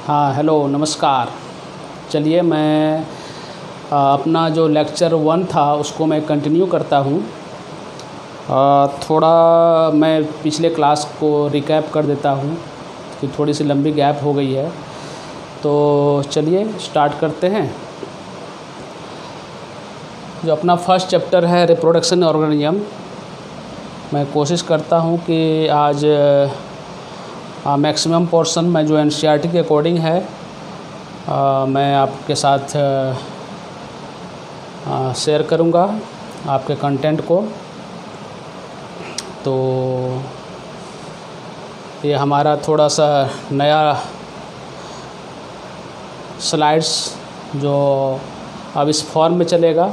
हाँ, हेलो, नमस्कार। चलिए मैं अपना जो लेक्चर 1 था उसको मैं कंटिन्यू करता हूँ। थोड़ा मैं पिछले क्लास को रिकैप कर देता हूँ कि थोड़ी सी लंबी गैप हो गई है। तो चलिए स्टार्ट करते हैं। जो अपना फर्स्ट चैप्टर है रिप्रोडक्शन ऑर्गेनिज्म, मैं कोशिश करता हूँ कि आज मैक्सिमम पोर्शन में जो एनसीईआरटी के अकॉर्डिंग है मैं आपके साथ शेयर करूँगा आपके कंटेंट को। तो ये हमारा थोड़ा सा नया स्लाइड्स जो अब इस फॉर्म में चलेगा,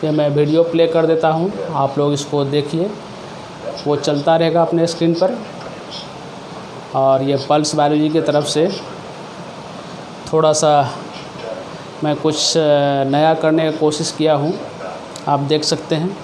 ये मैं वीडियो प्ले कर देता हूँ, आप लोग इसको देखिए, वो चलता रहेगा अपने स्क्रीन पर। और ये पल्स बायोलॉजी की तरफ से थोड़ा सा मैं कुछ नया करने की कोशिश किया हूँ, आप देख सकते हैं।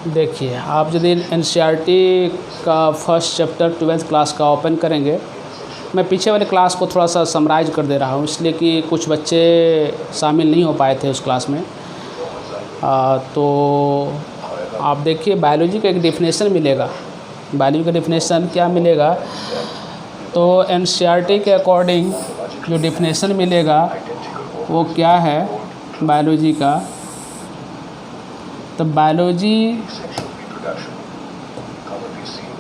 देखिए, आप यदि एनसीईआरटी का फर्स्ट चैप्टर 12th क्लास का ओपन करेंगे, मैं पीछे वाले क्लास को थोड़ा सा समराइज कर दे रहा हूँ इसलिए कि कुछ बच्चे शामिल नहीं हो पाए थे उस क्लास में। तो आप देखिए, बायोलॉजी का एक डेफिनेशन मिलेगा। बायोलॉजी का डेफिनेशन क्या मिलेगा? तो एनसीईआरटी के अकॉर्डिंग जो डेफिनेशन मिलेगा वो क्या है बायोलॉजी का? तो बायोलॉजी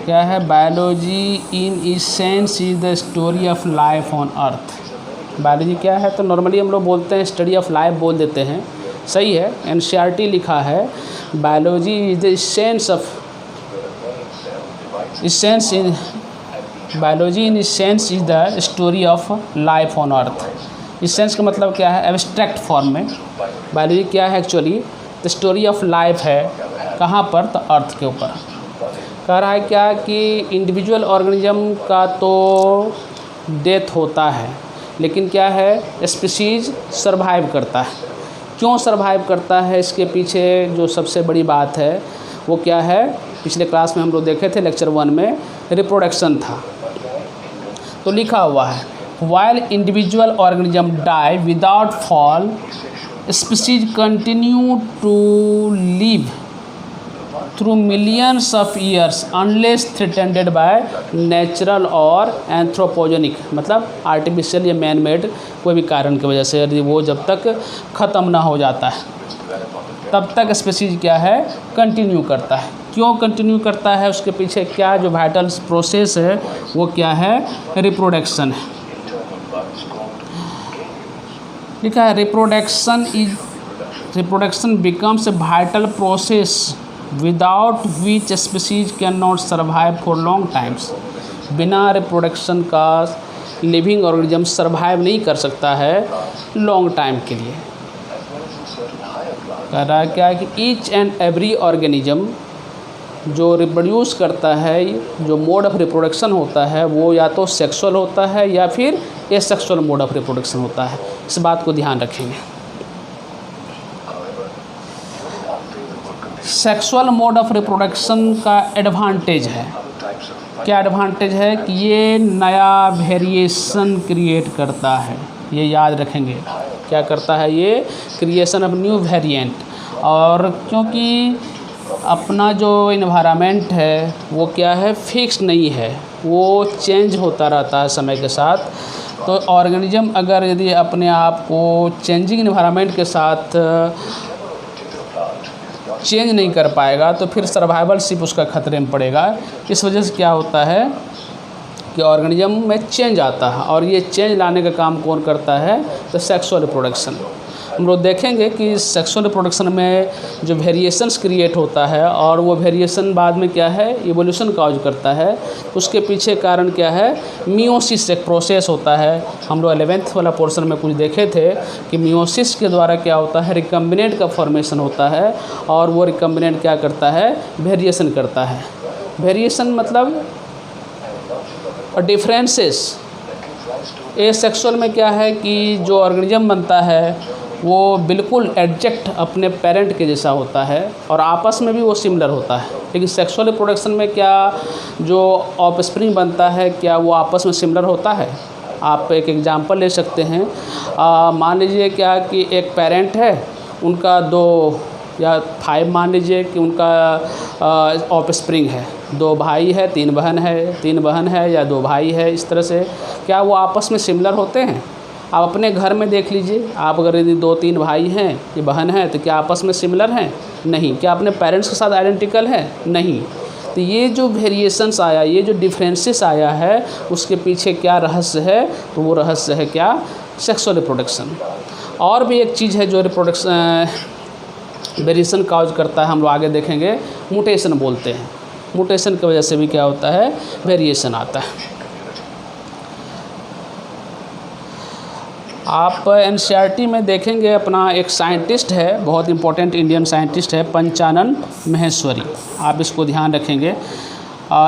क्या है? Biology in essence is the story of life on earth. Biology क्या है? तो नॉर्मली हम लोग बोलते हैं स्टडी ऑफ लाइफ बोल देते हैं, सही है। एनसीईआरटी लिखा है biology is the essence in biology in essence is the story of life on earth. Essence का मतलब क्या है? एब्स्ट्रैक्ट फॉर्म में बायोलॉजी क्या है actually? The story of life है कहाँ पर? तो अर्थ के ऊपर। कह रहा है क्या कि इंडिविजुअल ऑर्गेनिज्म का तो डेथ होता है, लेकिन क्या है, स्पीशीज़ सरवाइव करता है। क्यों सरवाइव करता है? इसके पीछे जो सबसे बड़ी बात है वो क्या है? पिछले क्लास में हम लोग देखे थे, लेक्चर 1 में रिप्रोडक्शन था। तो लिखा हुआ है while individual organism die without fail, species continue to live through millions of years unless threatened by natural और एंथ्रोपोजेनिक, मतलब आर्टिफिशियल या मैन मेड कोई भी कारण की वजह से, यदि वो जब तक ख़त्म ना हो जाता है तब तक स्पीशीज क्या है? कंटिन्यू करता है। क्यों कंटिन्यू करता है? उसके पीछे क्या जो वाइटल प्रोसेस है वो क्या है? रिप्रोडक्शन है। लिखा है reproduction becomes a vital process without which species can not survive for long times. बिना रिप्रोडक्शन का लिविंग ऑर्गेनिज्म सर्वाइव नहीं कर सकता है लॉन्ग टाइम के लिए। कह रहा है क्या कि ईच एंड एवरी ऑर्गेनिज्म जो रिप्रोड्यूस करता है, जो मोड ऑफ रिप्रोडक्शन होता है वो या तो सेक्सुअल होता है या फिर एसेक्सुअल मोड ऑफ रिप्रोडक्शन होता है। इस बात को ध्यान रखेंगे। सेक्सुअल मोड ऑफ रिप्रोडक्शन का एडवांटेज है, क्या एडवांटेज है? कि ये नया वेरिएशन क्रिएट करता है। ये याद रखेंगे, क्या करता है? ये क्रिएशन ऑफ न्यू वेरिएंट। और क्योंकि अपना जो इन्वायरमेंट है वो क्या है? फिक्स नहीं है, वो चेंज होता रहता है समय के साथ। तो ऑर्गेनिज्म अगर यदि अपने आप को चेंजिंग इन्वायरमेंट के साथ चेंज नहीं कर पाएगा तो फिर सर्वाइवल सिर्फ उसका खतरे में पड़ेगा। इस वजह से क्या होता है कि ऑर्गेनिज्म में चेंज आता है, और ये चेंज लाने का काम कौन करता है? तो सेक्सुअल रिप्रोडक्शन। हम लोग देखेंगे कि सेक्सुअल रिप्रोडक्शन में जो वेरिएशंस क्रिएट होता है और वो वेरिएशन बाद में क्या है? इवोल्यूशन काज करता है। उसके पीछे कारण क्या है? मियोसिस एक प्रोसेस होता है। हम लोग 11th वाला पोर्शन में कुछ देखे थे कि मियोसिस के द्वारा क्या होता है? रिकम्बिनेंट का फॉर्मेशन होता है, और वो रिकम्बिनेंट क्या करता है? वेरिएशन करता है। वेरिएशन मतलब डिफरेंसेस। एसेक्सुअल में क्या है कि जो ऑर्गेनिज्म बनता है वो बिल्कुल एग्जैक्ट अपने पेरेंट के जैसा होता है और आपस में भी वो सिमिलर होता है। लेकिन सेक्सुअल रिप्रोडक्शन में क्या जो ऑफस्प्रिंग बनता है क्या वो आपस में सिमिलर होता है? आप एक एग्जांपल ले सकते हैं। मान लीजिए क्या कि एक पेरेंट है, उनका 2 या 5 मान लीजिए कि उनका ऑफस्प्रिंग है, 2 भाई है, 3 बहन है, 3 बहन है या 2 भाई है, इस तरह से क्या वो आपस में सिमिलर होते हैं? आप अपने घर में देख लीजिए, आप अगर यदि 2-3 भाई हैं या बहन हैं तो क्या आपस में सिमिलर हैं? नहीं। क्या अपने पेरेंट्स के साथ आइडेंटिकल है? नहीं। तो ये जो वेरिएशंस आया, ये जो डिफरेंसेस आया है, उसके पीछे क्या रहस्य है? तो वो रहस्य है क्या? Sexual reproduction. और भी एक चीज़ है जो रिप्रोडक्शन वेरिएशन काज करता है, हम लोग आगे देखेंगे, म्यूटेशन बोलते हैं। म्यूटेशन की वजह से भी क्या होता है? वेरिएशन आता है। आप एनसीईआरटी में देखेंगे, अपना एक साइंटिस्ट है, बहुत इंपॉर्टेंट इंडियन साइंटिस्ट है, पंचानन महेश्वरी। आप इसको ध्यान रखेंगे।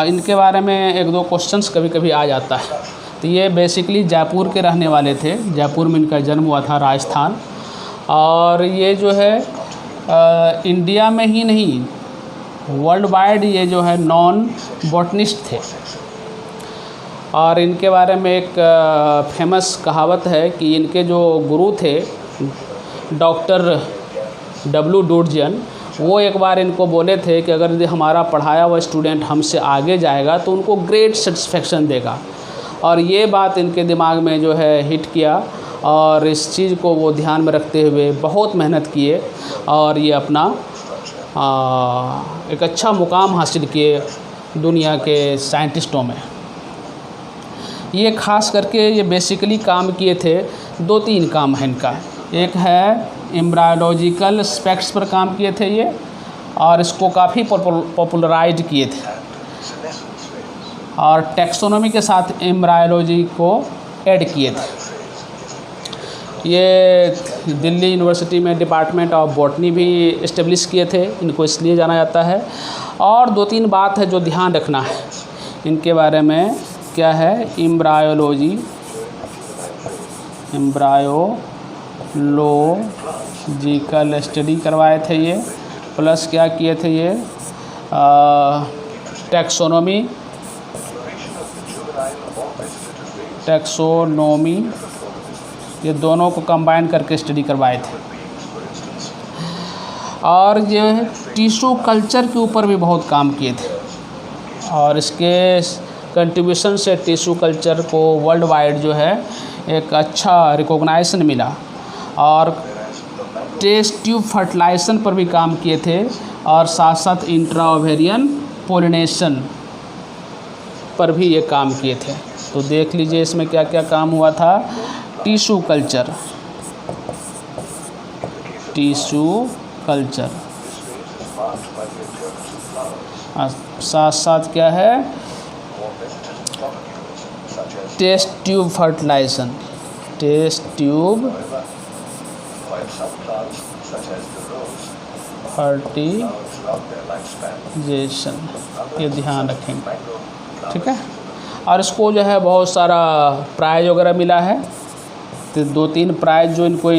इनके बारे में 1-2 क्वेश्चंस कभी कभी आ जाता है। तो ये बेसिकली जयपुर के रहने वाले थे, जयपुर में इनका जन्म हुआ था, राजस्थान। और ये जो है इंडिया में ही नहीं, वर्ल्ड वाइड ये जो है नॉन बॉटनिस्ट थे। और इनके बारे में एक फेमस कहावत है कि इनके जो गुरु थे डॉक्टर W. डुर्जन, वो एक बार इनको बोले थे कि अगर हमारा पढ़ाया हुआ स्टूडेंट हमसे आगे जाएगा तो उनको ग्रेट सेटिस्फेक्शन देगा। और ये बात इनके दिमाग में जो है हिट किया और इस चीज़ को वो ध्यान में रखते हुए बहुत मेहनत किए और ये अपना एक अच्छा मुकाम हासिल किए दुनिया के साइंटिस्टों में। ये खास करके ये बेसिकली काम किए थे, 2-3 काम है इनका। एक है एम्ब्रायोलॉजिकल एस्पेक्ट्स पर काम किए थे ये, और इसको काफ़ी पॉपुलराइज किए थे। और टैक्सोनॉमी के साथ एम्ब्रायोलॉजी को ऐड किए थे। ये दिल्ली यूनिवर्सिटी में डिपार्टमेंट ऑफ बॉटनी भी इस्टेब्लिश किए थे, इनको इसलिए जाना जाता है। और 2-3 बात है जो ध्यान रखना है इनके बारे में। क्या है? एम्ब्रायोलॉजिकल स्टडी करवाए थे ये, प्लस क्या किए थे ये टैक्सोनॉमी ये दोनों को कंबाइन करके स्टडी करवाए थे। और ये टिश्यू कल्चर के ऊपर भी बहुत काम किए थे और इसके कंट्रीब्यूशन से टिश्यू कल्चर को वर्ल्ड वाइड जो है एक अच्छा रिकॉग्नाइजेशन मिला। और टेस्ट ट्यूब फर्टिलाइजेशन पर भी काम किए थे और साथ साथ इंट्रा ओवेरियन पोलिनेशन पर भी ये काम किए थे। तो देख लीजिए इसमें क्या क्या काम हुआ था। टिश्यू कल्चर साथ साथ क्या है? टेस्ट ट्यूब फर्टिलाइजेशन ये ध्यान रखेंगे, ठीक है। और इसको जो है बहुत सारा प्राइज वगैरह मिला है। तो 2-3 प्राइज जो इनको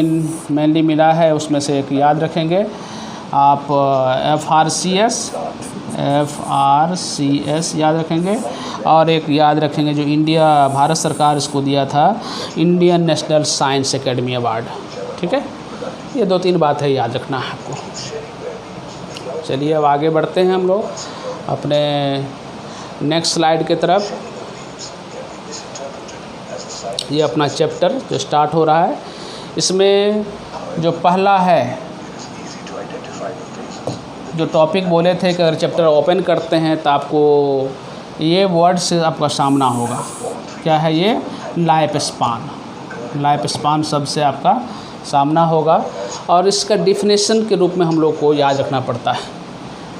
मेनली मिला है उसमें से एक याद रखेंगे आप, FRCS याद रखेंगे। और एक याद रखेंगे जो भारत सरकार इसको दिया था, Indian national science academy award, ठीक है। ये 2-3 बात है, याद रखना है आपको। चलिए अब आगे बढ़ते हैं हम लोग अपने नेक्स्ट स्लाइड की तरफ। ये अपना चैप्टर जो स्टार्ट हो रहा है, इसमें जो पहला है, जो टॉपिक बोले थे कि अगर चैप्टर ओपन करते हैं तो आपको ये वर्ड से आपका सामना होगा। क्या है ये? लाइफ स्पान शब्द से आपका सामना होगा और इसका डिफिनेशन के रूप में हम लोग को याद रखना पड़ता है।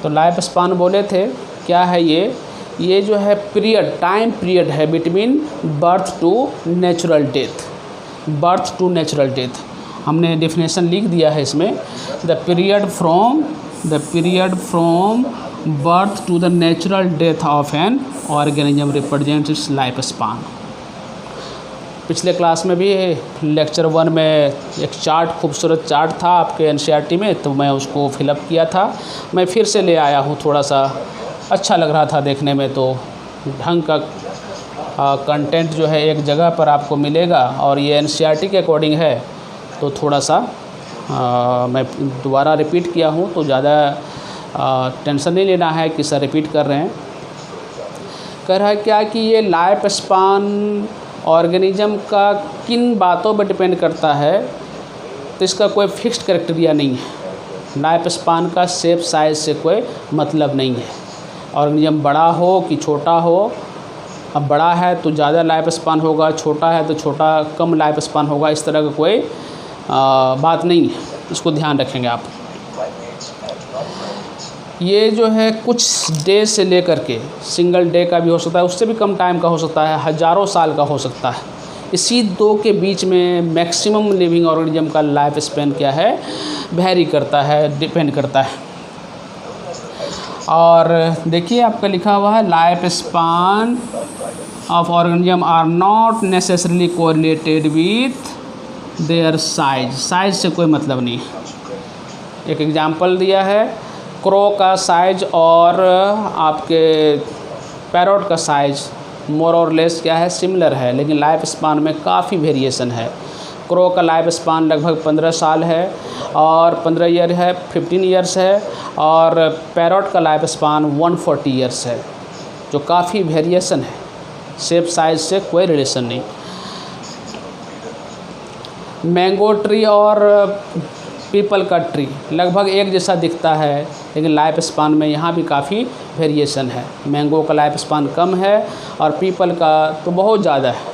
तो लाइफ स्पान बोले थे, क्या है ये जो है टाइम पीरियड है between birth to natural death. हमने डिफिनेशन लिख दिया है इसमें। The period from birth to the natural death of an organism represents its life span. पिछले क्लास में भी लेक्चर 1 में एक चार्ट, खूबसूरत चार्ट था आपके एनसीईआरटी में, तो मैं उसको फिलअप किया था। मैं फिर से ले आया हूँ, थोड़ा सा अच्छा लग रहा था देखने में। तो ढंग का कंटेंट जो है एक जगह पर आपको मिलेगा, और ये एनसीईआरटी के अकॉर्डिंग है, तो थोड़ा सा मैं दोबारा रिपीट किया हूँ, तो ज़्यादा टेंशन नहीं लेना है कि सर रिपीट कर रहे हैं। कह रहा है क्या कि ये लाइफ स्पान ऑर्गेनिज्म का किन बातों पर डिपेंड करता है, तो इसका कोई फिक्स्ड क्राइटेरिया नहीं है। लाइफ स्पान का शेप साइज से कोई मतलब नहीं है। ऑर्गेनिज्म बड़ा हो कि छोटा हो, अब बड़ा है तो ज़्यादा लाइफ स्पान होगा, छोटा है तो छोटा कम लाइफ स्पान होगा, इस तरह का कोई बात नहीं है। इसको ध्यान रखेंगे आप। ये जो है कुछ डे से लेकर के, सिंगल डे का भी हो सकता है, उससे भी कम टाइम का हो सकता है, हज़ारों साल का हो सकता है। इसी दो के बीच में मैक्सिमम लिविंग ऑर्गेनिज्म का लाइफ स्पेन क्या है, वेरी करता है, डिपेंड करता है। और देखिए आपका लिखा हुआ है life span of organism are not necessarily correlated with their size. Size से कोई मतलब नहीं है। एक एग्जांपल दिया है, क्रो का साइज और आपके पैरोट का साइज मोर और लेस क्या है, सिमिलर है, लेकिन लाइफ स्पान में काफ़ी वेरिएशन है। क्रो का लाइफ स्पान लगभग 15 साल है और 15 ईयर है, 15 ईयर्स है, और पैरोट का लाइफ स्पान 140 ईयर्स है, जो काफ़ी वेरिएशन है। शेप साइज से कोई रिलेशन नहीं। मैंगो ट्री और पीपल का ट्री लगभग एक जैसा दिखता है, लेकिन लाइफ स्पान में यहाँ भी काफ़ी वेरिएशन है। मैंगो का लाइफ स्पान कम है और पीपल का तो बहुत ज़्यादा है।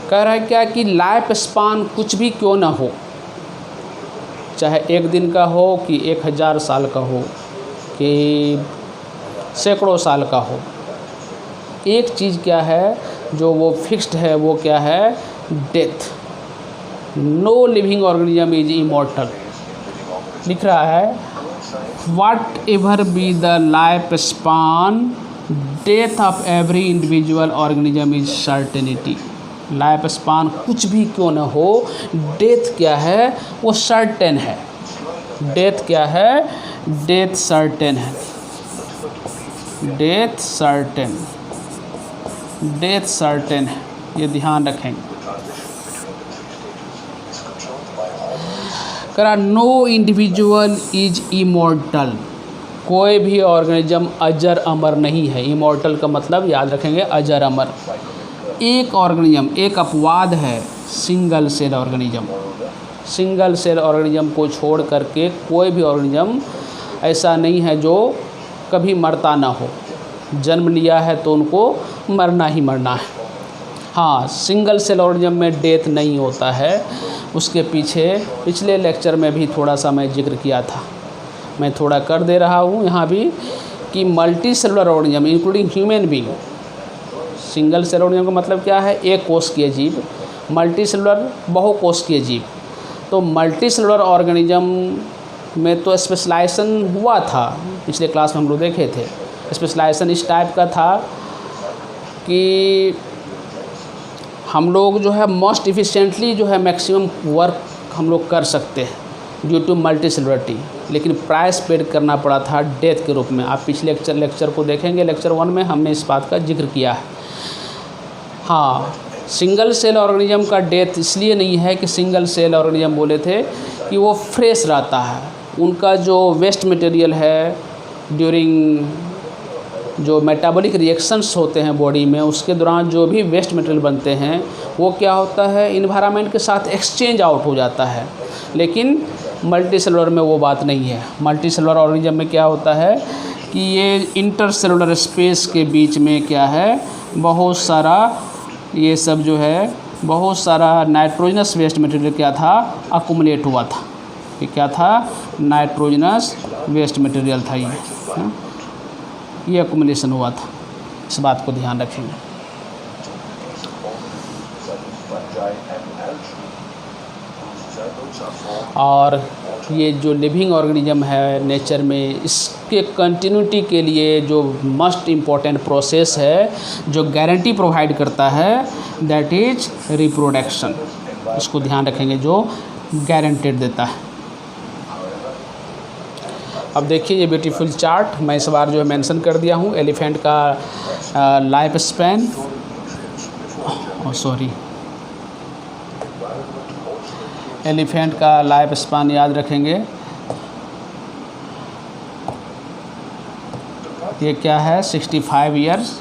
कह रहा है क्या कि लाइफ स्पान कुछ भी क्यों ना हो, चाहे एक दिन का हो कि 1000 साल का हो कि सैकड़ों साल का हो, एक चीज़ क्या है जो वो फिक्स्ड है, वो क्या है, death. No living organism is immortal. लिख रहा है whatever be the life span, death of every individual organism is certainty. Life span कुछ भी क्यों ना हो, डेथ क्या है, वो सर्टेन है। डेथ क्या है, डेथ सर्टेन है। डेथ सर्टेन, डेथ सर्टेन है, ये ध्यान रखेंगे। करा नो इंडिविजुअल इज इमॉर्टल। कोई भी ऑर्गेनिज्म अजर अमर नहीं है। इमॉर्टल का मतलब याद रखेंगे, अजर अमर। एक ऑर्गेनिज्म, एक अपवाद है, single cell organism. Single cell organism को छोड़ करके कोई भी ऑर्गेनिज्म ऐसा नहीं है जो कभी मरता ना हो। जन्म लिया है तो उनको मरना ही मरना है। हाँ, सिंगल सेल ऑर्गेनिज्म में डेथ नहीं होता है। उसके पीछे पिछले लेक्चर में भी थोड़ा सा मैं जिक्र किया था, मैं थोड़ा कर दे रहा हूँ यहाँ भी, कि multicellular organism including human being. Single cell organism का मतलब क्या है, एक कोशिकीय जीव। मल्टी सेलुलर बहुकोशिकीय जीव। तो मल्टी सेलुलर ऑर्गेनिज्म में तो स्पेशलाइजेशन हुआ था, पिछले क्लास में हम लोग देखे थे। स्पेशलाइजेशन इस टाइप का था कि हम लोग जो है मोस्ट इफ़िशिएंटली जो है मैक्सिमम वर्क हम लोग कर सकते हैं ड्यू टू मल्टी सेलुलरिटी, लेकिन प्राइस पेड करना पड़ा था डेथ के रूप में। आप पिछले लेक्चर को देखेंगे, लेक्चर 1 में हमने इस बात का जिक्र किया है। हाँ, सिंगल सेल ऑर्गेनिज्म का डेथ इसलिए नहीं है कि सिंगल सेल ऑर्गेनिज्म बोले थे कि वो फ्रेश रहता है। उनका जो वेस्ट मटेरियल है ड्यूरिंग जो मेटाबॉलिक रिएक्शंस होते हैं बॉडी में, उसके दौरान जो भी वेस्ट मटेरियल बनते हैं वो क्या होता है, इन्वायरमेंट के साथ एक्सचेंज आउट हो जाता है। लेकिन मल्टी सेलुलर में वो बात नहीं है। मल्टी सेलुलर ऑर्गेनिज्म में क्या होता है कि ये इंटरसेलुलर स्पेस के बीच में क्या है, बहुत सारा ये सब जो है, बहुत सारा नाइट्रोजनस वेस्ट मटेरियल क्या था, अकुमुलेट हुआ था। ये क्या था, नाइट्रोजनस वेस्ट मटेरियल था ये अकुमुलेशन हुआ था। इस बात को ध्यान रखेंगे। और ये जो लिविंग ऑर्गेनिज्म है नेचर में, इसके कंटिन्यूटी के लिए जो मस्ट इम्पॉर्टेंट प्रोसेस है जो गारंटी प्रोवाइड करता है, दैट इज रिप्रोडक्शन। इसको ध्यान रखेंगे, जो गारंटेड देता है। अब देखिए ये ब्यूटीफुल चार्ट मैं इस बार जो है मेंशन कर दिया हूँ। एलिफेंट का लाइफ स्पैन, एलिफेंट का लाइफ स्पैन याद रखेंगे। ये क्या है, 65 ईयर्स।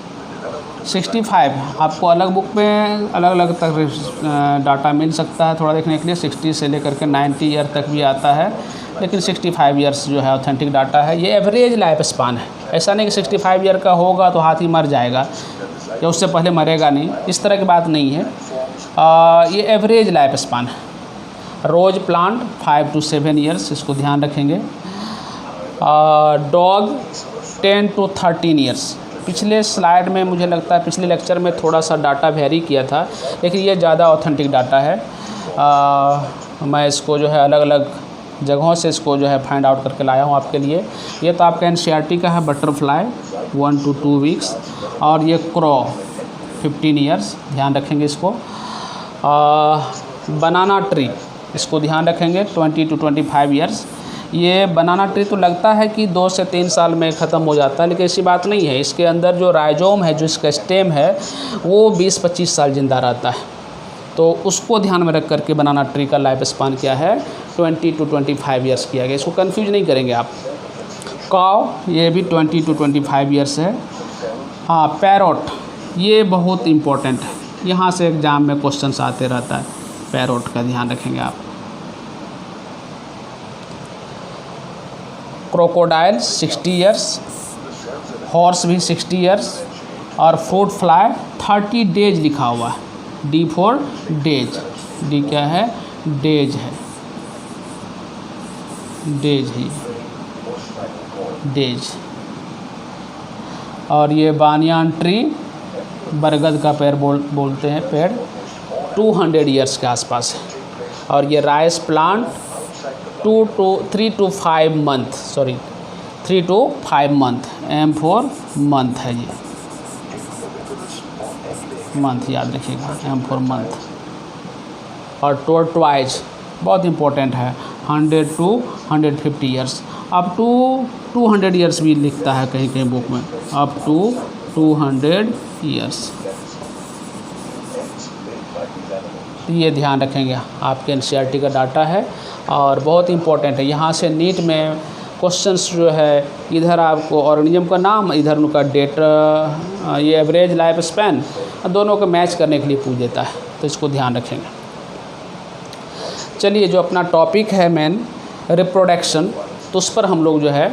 65 आपको अलग बुक में अलग अलग तक डाटा मिल सकता है थोड़ा देखने के लिए। 60 से लेकर के 90 ईयर तक भी आता है, लेकिन 65 ईयर्स जो है ऑथेंटिक डाटा है। ये एवरेज लाइफ स्पान है, ऐसा नहीं कि 65 ईयर का होगा तो हाथी मर जाएगा या उससे पहले मरेगा नहीं, इस तरह की बात नहीं है। ये एवरेज लाइफ स्पान है। रोज प्लांट 5 to 7 ईयर्स, इसको ध्यान रखेंगे। Dog 10 to 13 years. पिछले स्लाइड में मुझे लगता है पिछले लेक्चर में थोड़ा सा डाटा वेरी किया था, लेकिन ये ज़्यादा ऑथेंटिक डाटा है। मैं इसको जो है अलग अलग जगहों से इसको जो है फाइंड आउट करके लाया हूँ आपके लिए। ये तो आपका एनसीईआरटी का है। बटरफ्लाई 1 to 2 वीक्स, और ये क्रो 15 ईयर्स, ध्यान रखेंगे इसको। बनाना ट्री, इसको ध्यान रखेंगे 20 to 25 ईयर्स। ये बनाना ट्री तो लगता है कि 2 से 3 साल में ख़त्म हो जाता है, लेकिन ऐसी बात नहीं है। इसके अंदर जो राइजोम है, जो इसका स्टेम है, वो 20-25 साल ज़िंदा रहता है। तो उसको ध्यान में रख करके बनाना ट्री का लाइफ स्पान क्या है, 20 to 25 ईयर्स किया गया। इसको कंफ्यूज नहीं करेंगे आप। काव, ये भी 20 to 25 ईयर्स है। हाँ, पैरोट, ये बहुत इम्पोर्टेंट है, यहाँ से एग्ज़ाम में क्वेश्चन आते रहता है। पैरोट का ध्यान रखेंगे आप। क्रोकोडाइल 60 ईयर्स, हॉर्स भी 60 ईयर्स, और फ्रूट फ्लाई 30 डेज लिखा हुआ है। डी फॉर डेज, डी क्या है, डेज है, डेज ही, डेज। और ये बानियान ट्री, बरगद का पेड़ बोलते हैं, पेड़ 200 ईयर्स के आसपास है। और ये rice plant 3 to 5 month, 3 to 5 month, M for month है, ये मंथ याद रखिएगा, एम फॉर मंथ। और टोर्टवाइज बहुत इम्पोर्टेंट है, 100 to 150 years, up to 200 years भी लिखता है कहीं कहीं बुक में, अप टू 200 ईयर्स। ये ध्यान रखेंगे, आपके एनसीईआरटी का डाटा है और बहुत इम्पोर्टेंट है। यहाँ से नीट में क्वेश्चंस जो है, इधर आपको ऑर्गेनिज्म का नाम, इधर उनका डेट, ये एवरेज लाइफ स्पैन, दोनों को मैच करने के लिए पूछ देता है, तो इसको ध्यान रखेंगे। चलिए, जो अपना टॉपिक है मेन रिप्रोडक्शन, तो उस पर हम लोग जो है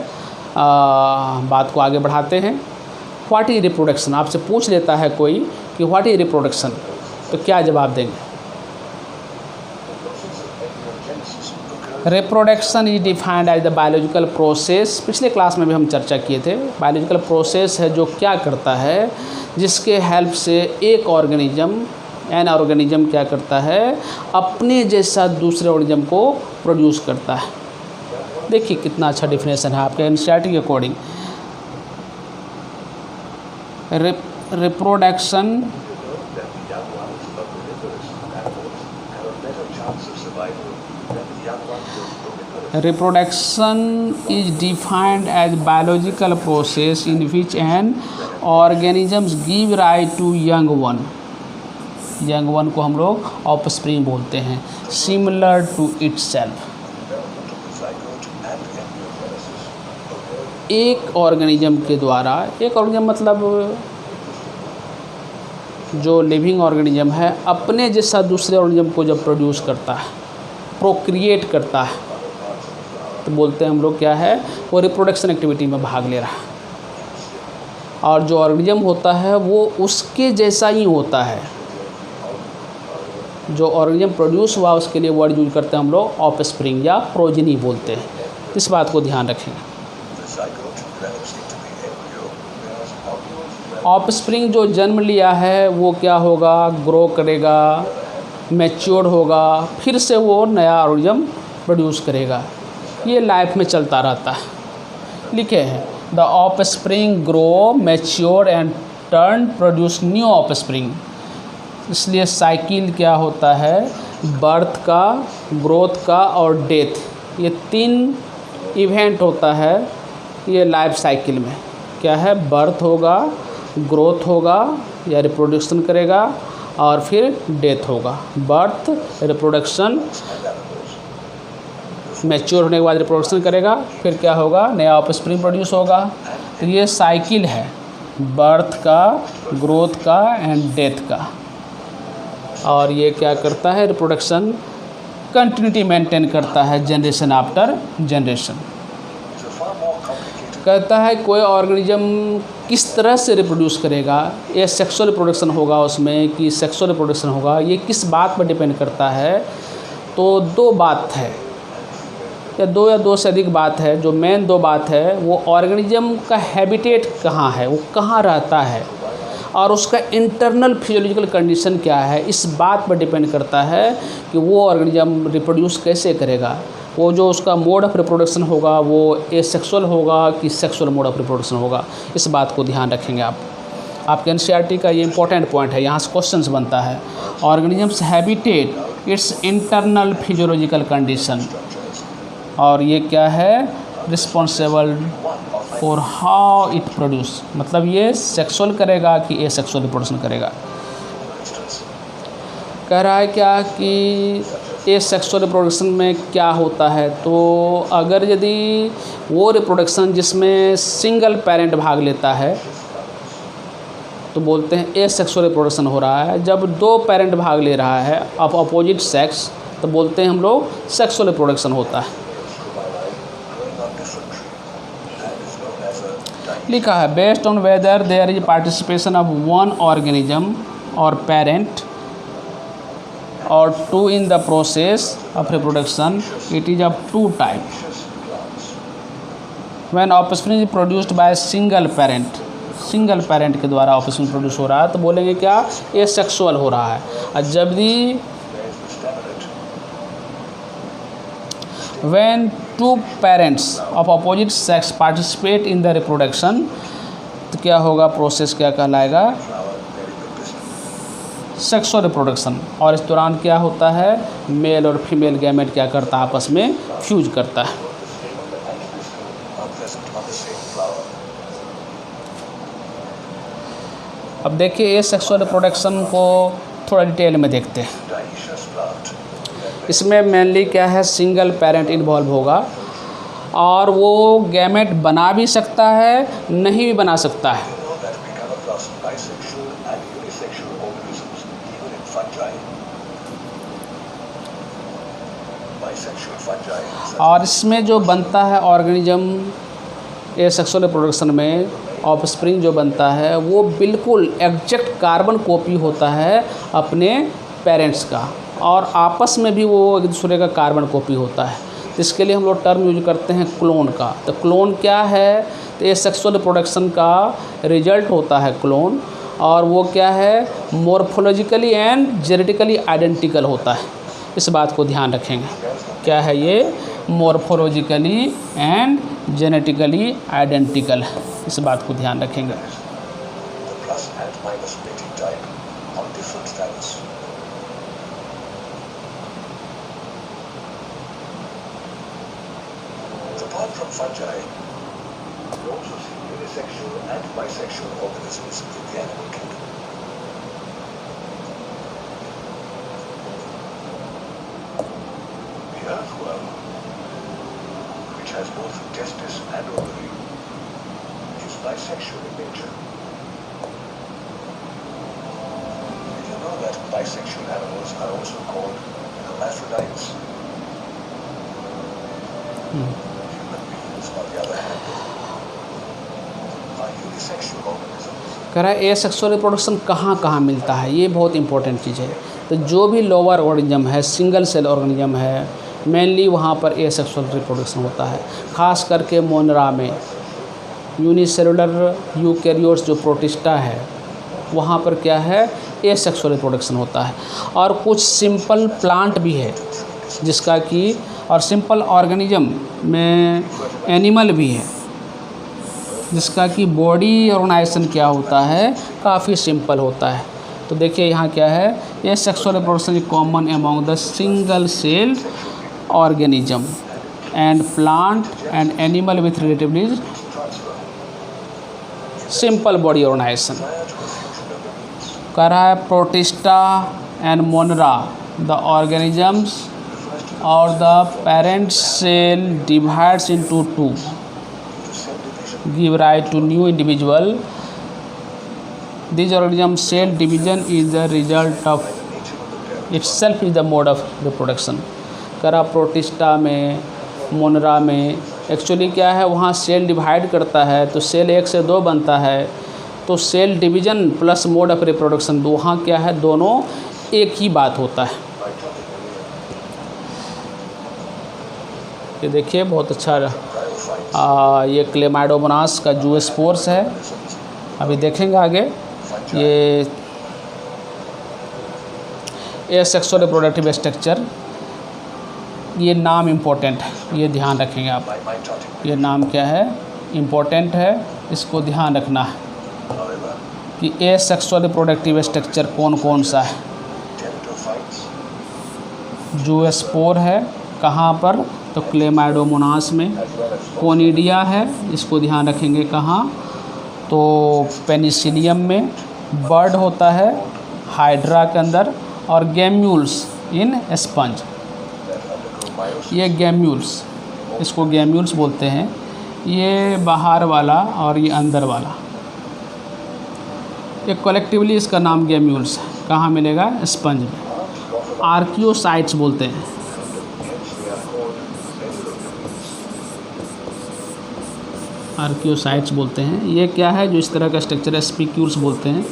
बात को आगे बढ़ाते हैं। व्हाट इज रिप्रोडक्शन, आपसे पूछ लेता है कोई कि व्हाट इज रिप्रोडक्शन, तो क्या जवाब देंगे? Reproduction is defined as the biological process, पिछले क्लास में भी हम चर्चा किए थे। बायोलॉजिकल प्रोसेस है जो क्या करता है, जिसके हेल्प से एक ऑर्गेनिज्म, एन ऑर्गेनिज्म क्या करता है, अपने जैसा दूसरे ऑर्गेनिज्म को प्रोड्यूस करता है। देखिए कितना अच्छा डिफिनेशन है आपके एनसीईआरटी के according. Reproduction Reproduction is defined as biological process in which an organisms give rise to young one. Young one को हम लोग offspring बोलते हैं, similar to itself. एक ऑर्गेनिज्म के द्वारा, एक ऑर्गेनिज्म मतलब जो लिविंग ऑर्गेनिज्म है, अपने जैसा दूसरे ऑर्गेनिज्म को जब प्रोड्यूस करता है, प्रोक्रिएट करता है, तो बोलते हैं हम लोग क्या है, वो रिप्रोडक्शन एक्टिविटी में भाग ले रहा है। और जो ऑर्गेनिज्म होता है वो उसके जैसा ही होता है। जो ऑर्गेनिज्म प्रोड्यूस हुआ उसके लिए वर्ड यूज करते हैं हम लोग ऑफस्प्रिंग या प्रोजेनी बोलते हैं। इस बात को ध्यान रखेंगे। ऑफस्प्रिंग जो जन्म लिया है वो क्या होगा, ग्रो करेगा, मैच्योर होगा, फिर से वो नया ऑर्गेनिज्म प्रोड्यूस करेगा। ये लाइफ में चलता रहता है। लिखे हैं the of spring grow mature and turn produce new of spring. इसलिए साइकिल क्या होता है, बर्थ का, ग्रोथ का और डेथ, ये 3 इवेंट होता है ये लाइफ साइकिल में। क्या है, बर्थ होगा, ग्रोथ होगा या रिप्रोडक्शन करेगा और फिर डेथ होगा। बर्थ, रिप्रोडक्शन, मैच्योर होने के बाद रिप्रोडक्शन करेगा, फिर क्या होगा, नया ऑफस्प्रिंग प्रोड्यूस होगा। तो ये साइकिल है बर्थ का, ग्रोथ का एंड डेथ का। और ये क्या करता है, रिप्रोडक्शन कंटिन्यूटी मेंटेन करता है जनरेशन आफ्टर जनरेशन। कहता है कोई ऑर्गेनिज्म किस तरह से रिप्रोड्यूस करेगा, ये सेक्सुअल रिप्रोडक्शन होगा उसमें कि सेक्सुअल रिप्रोडक्शन होगा, ये किस बात पर डिपेंड करता है। तो 2 बात है या 2 से अधिक बात है। जो मेन 2 बात है वो ऑर्गेनिज्म का हैबिटेट कहाँ है, वो कहाँ रहता है, और उसका इंटरनल फिजियोलॉजिकल कंडीशन क्या है। इस बात पर डिपेंड करता है कि वो ऑर्गेनिज्म रिप्रोड्यूस कैसे करेगा। वो जो उसका मोड ऑफ रिप्रोडक्शन होगा वो एसेक्सुअल होगा कि सेक्सुअल मोड ऑफ रिप्रोडक्शन होगा। इस बात को ध्यान रखेंगे आप। आपके एनसीईआरटी का ये इंपॉर्टेंट पॉइंट है, यहाँ से क्वेश्चंस बनता है। Organisms habitat it's internal physiological condition, और ये क्या है, responsible for how it produce, मतलब ये सेक्सुअल करेगा कि एसेक्सुअल रिप्रोडक्शन करेगा। कह रहा है क्या कि एसेक्सुअल रिप्रोडक्शन में क्या होता है। तो अगर यदि वो रिप्रोडक्शन जिसमें सिंगल पेरेंट भाग लेता है तो बोलते हैं एसेक्सुअल रिप्रोडक्शन हो रहा है। जब 2 पेरेंट भाग ले रहा है ऑफ अपोजिट सेक्स तो बोलते हैं हम लोग सेक्सुअल रिप्रोडक्शन होता है। लिखा है based on whether there is participation of 1 organism और parent or 2 in the process of reproduction, it is of 2 types. When offspring is produced by single parent, single parent के द्वारा ऑफस्प्रिंग प्रोड्यूस हो रहा है तो बोलेंगे क्या, एसेक्सुअल हो रहा है। और जब भी when 2 parents of opposite sex participate in the reproduction तो क्या होगा, प्रोसेस क्या कहलाएगा, सेक्सुअल रिप्रोडक्शन। और इस दौरान क्या होता है, मेल और फीमेल गैमेट क्या करता है, आपस में फ्यूज करता है। अब देखिए ये सेक्सुअल रिप्रोडक्शन को थोड़ा डिटेल में देखते हैं। इसमें मेनली क्या है, सिंगल पेरेंट इन्वॉल्व होगा और वो गैमेट बना भी सकता है, नहीं भी बना सकता है। और इसमें जो बनता है ऑर्गेनिज्म एसेक्सुअल रिप्रोडक्शन में ऑफस्प्रिंग जो बनता है वो बिल्कुल एग्जैक्ट कार्बन कॉपी होता है अपने पेरेंट्स का, और आपस में भी वो एक दूसरे का कार्बन कॉपी होता है। तो इसके लिए हम लोग टर्म यूज करते हैं क्लोन का। तो क्लोन क्या है, तो एसेक्सुअल रिप्रोडक्शन का रिजल्ट होता है क्लोन, और वो क्या है, मॉर्फोलॉजिकली एंड जेनेटिकली आइडेंटिकल होता है। इस बात को ध्यान रखेंगे, क्या है ये, मॉर्फोलॉजिकली एंड जेनेटिकली आइडेंटिकल, इस बात को ध्यान रखेंगे। From fungi, we also see unisexual and bisexual organisms in the animal kingdom. The earthworm, which has both testis and ovary, is bisexual in nature. Did you know that bisexual animals are also called hermaphrodites? कह रहा है asexual reproduction कहाँ कहाँ मिलता है, ये बहुत important चीज़ है। तो जो भी लोअर ऑर्गेनिज्म है, सिंगल सेल ऑर्गेनिज्म है, मेनली वहाँ पर एसेक्सुअल रिप्रोडक्शन होता है। ख़ास करके मोनरा में यूनिसेलुलर यूकैरियोट्स जो प्रोटिस्टा है वहाँ पर क्या है, एसेक्सुअल रिप्रोडक्शन होता है। और कुछ सिंपल प्लांट भी है जिसका कि, और सिंपल ऑर्गेनिज्म में एनिमल भी है जिसका कि बॉडी ऑर्गेनाइजेशन क्या होता है, काफ़ी सिंपल होता है। तो देखिए यहाँ क्या है, asexual reproduction is common among the single cell organism and plant and animal with relatively simple body organisation. कह रहा है Protista and Monera the organisms और the parent cell divides into two give rise to new individual. This organism cell division is the result of itself is the mode of reproduction. कह रहा protista में, मोनरा में actually क्या है, वहाँ cell divide करता है तो सेल 1 से 2 बनता है, तो cell division plus mode of reproduction वहाँ क्या है, दोनों एक ही बात होता है। ये देखिए बहुत अच्छा ये क्लेमाइडोमोनास का जूस्पोर्स है, अभी देखेंगे आगे। ये एसेक्सुअल रिप्रोडक्टिव स्ट्रक्चर, ये नाम इम्पोर्टेंट है, ये ध्यान रखेंगे आप। ये नाम क्या है, इम्पोर्टेंट है, इसको ध्यान रखना है कि एसेक्सुअल रिप्रोडक्टिव स्ट्रक्चर कौन कौन सा है। जूस्पोर है कहाँ पर, तो क्लेमाइडोमोनास में। कोनिडिया है, इसको ध्यान रखेंगे कहाँ, तो पेनिसिलियम में। बर्ड होता है हाइड्रा के अंदर, और गैम्यूल्स इन स्पंज। ये गैम्यूल्स, इसको गैम्यूल्स बोलते हैं। ये बाहर वाला और ये अंदर वाला, ये कलेक्टिवली इसका नाम गैम्यूल्स है। कहाँ मिलेगा, स्पंज में। आर्कियोसाइट्स बोलते हैं, आर्कियोसाइट्स बोलते हैं। ये क्या है, जो इस तरह का स्ट्रक्चर है, स्पिक्यूल्स बोलते हैं।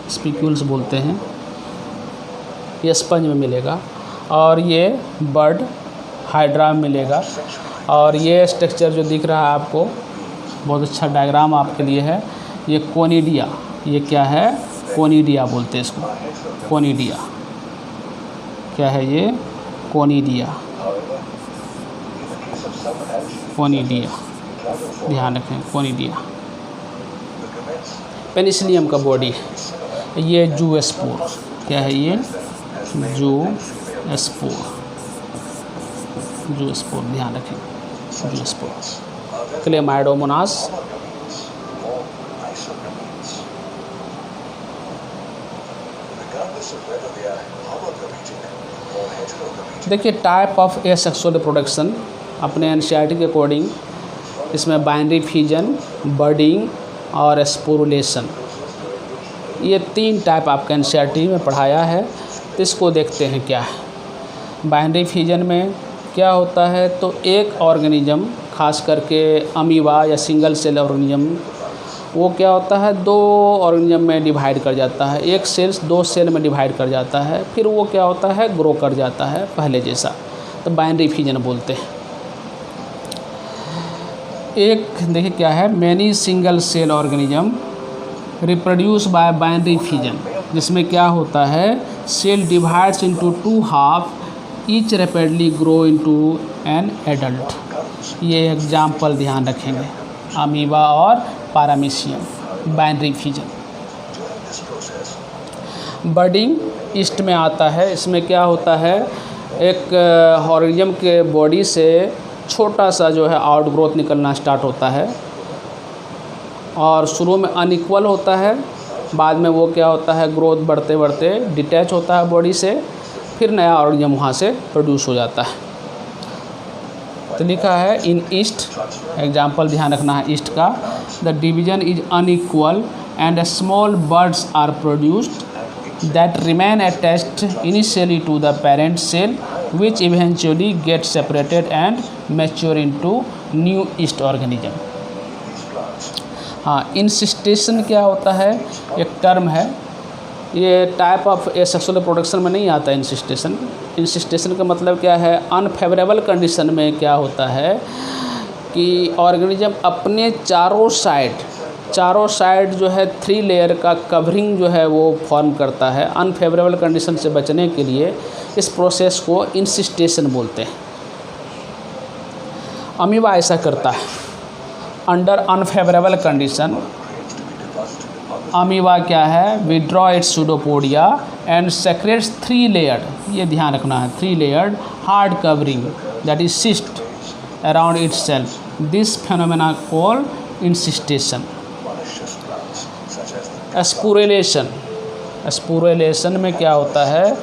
स्पिक्यूल्स बोलते हैं, ये स्पंज में मिलेगा। और ये बर्ड हाइड्रा में मिलेगा। और ये स्ट्रक्चर जो दिख रहा है आपको, बहुत अच्छा डायग्राम आपके लिए है, ये कोनिडिया। ये क्या है, कोनिडिया बोलते हैं इसको, कोनिडिया। क्या है ये, कोनिडिया, कोनिडिया, ध्यान रखें, कोनिडिया। पेनिसिलियम का बॉडी है। ये जूस्पोर, क्या है ये, जूस्पोर, जूस्पोर, ध्यान रखें, जूस्पोर। क्लेमाइडोमोनास, देखिए टाइप ऑफ एसेक्सुअल रिप्रोडक्शन अपने एनसीईआरटी के अकॉर्डिंग इसमें बाइनरी फ्यूजन, बर्डिंग और स्पोरुलेशन, ये 3 टाइप आपका एनसीईआरटी में पढ़ाया है। तो इसको देखते हैं क्या है। बाइनरी फ्यूजन में क्या होता है, तो एक ऑर्गेनिज्म, खास करके अमीबा या सिंगल सेल ऑर्गेनिज्म, वो क्या होता है, 2 ऑर्गेनिज्म में डिवाइड कर जाता है। एक सेल्स 2 सेल में डिवाइड कर जाता है, फिर वो क्या होता है, ग्रो कर जाता है पहले जैसा, तो बाइनरी फ्यूजन बोलते हैं। एक देखिए क्या है, many single cell organism reproduce by binary fusion, जिसमें क्या होता है, cell divides into 2 half, each rapidly grow into an adult. ये एग्जाम्पल ध्यान रखेंगे, अमीबा और paramecium, binary fusion. Budding yeast में आता है। इसमें क्या होता है, एक ऑर्गेनिज्म के बॉडी से छोटा सा जो है आउटग्रोथ निकलना स्टार्ट होता है, और शुरू में अनइक्वल होता है, बाद में वो क्या होता है, ग्रोथ बढ़ते बढ़ते डिटैच होता है बॉडी से, फिर नया ऑर्गेनिज्म वहाँ से प्रोड्यूस हो जाता है। तो लिखा है इन ईस्ट, एग्जाम्पल ध्यान रखना है ईस्ट का, the division is unequal and small buds are produced that remain attached initially to the parent cell which eventually get separated and mature into new yeast organism। हाँ, इंसिस्टेशन क्या होता है, एक टर्म है, ये टाइप ऑफ एसेक्सुअल रिप्रोडक्शन में नहीं आता इंसिस्टेशन। इंसिस्टेशन का मतलब क्या है, अनफेवरेबल कंडीशन में क्या होता है कि ऑर्गेनिज्म अपने चारों साइड जो है 3 लेयर का कवरिंग जो है वो फॉर्म करता है। अनफेवरेबल कंडीशन से बचने के लिए इस प्रोसेस को इंसिस्टेशन बोलते हैं। अमीबा ऐसा करता है। अंडर अनफेवरेबल कंडीशन अमीबा क्या है, withdraw its pseudopodia and secretes 3 layered, ये ध्यान रखना है, 3 layered hard covering that is cyst around its self. This phenomena called encystation. Sporulation, sporulation में क्या होता है,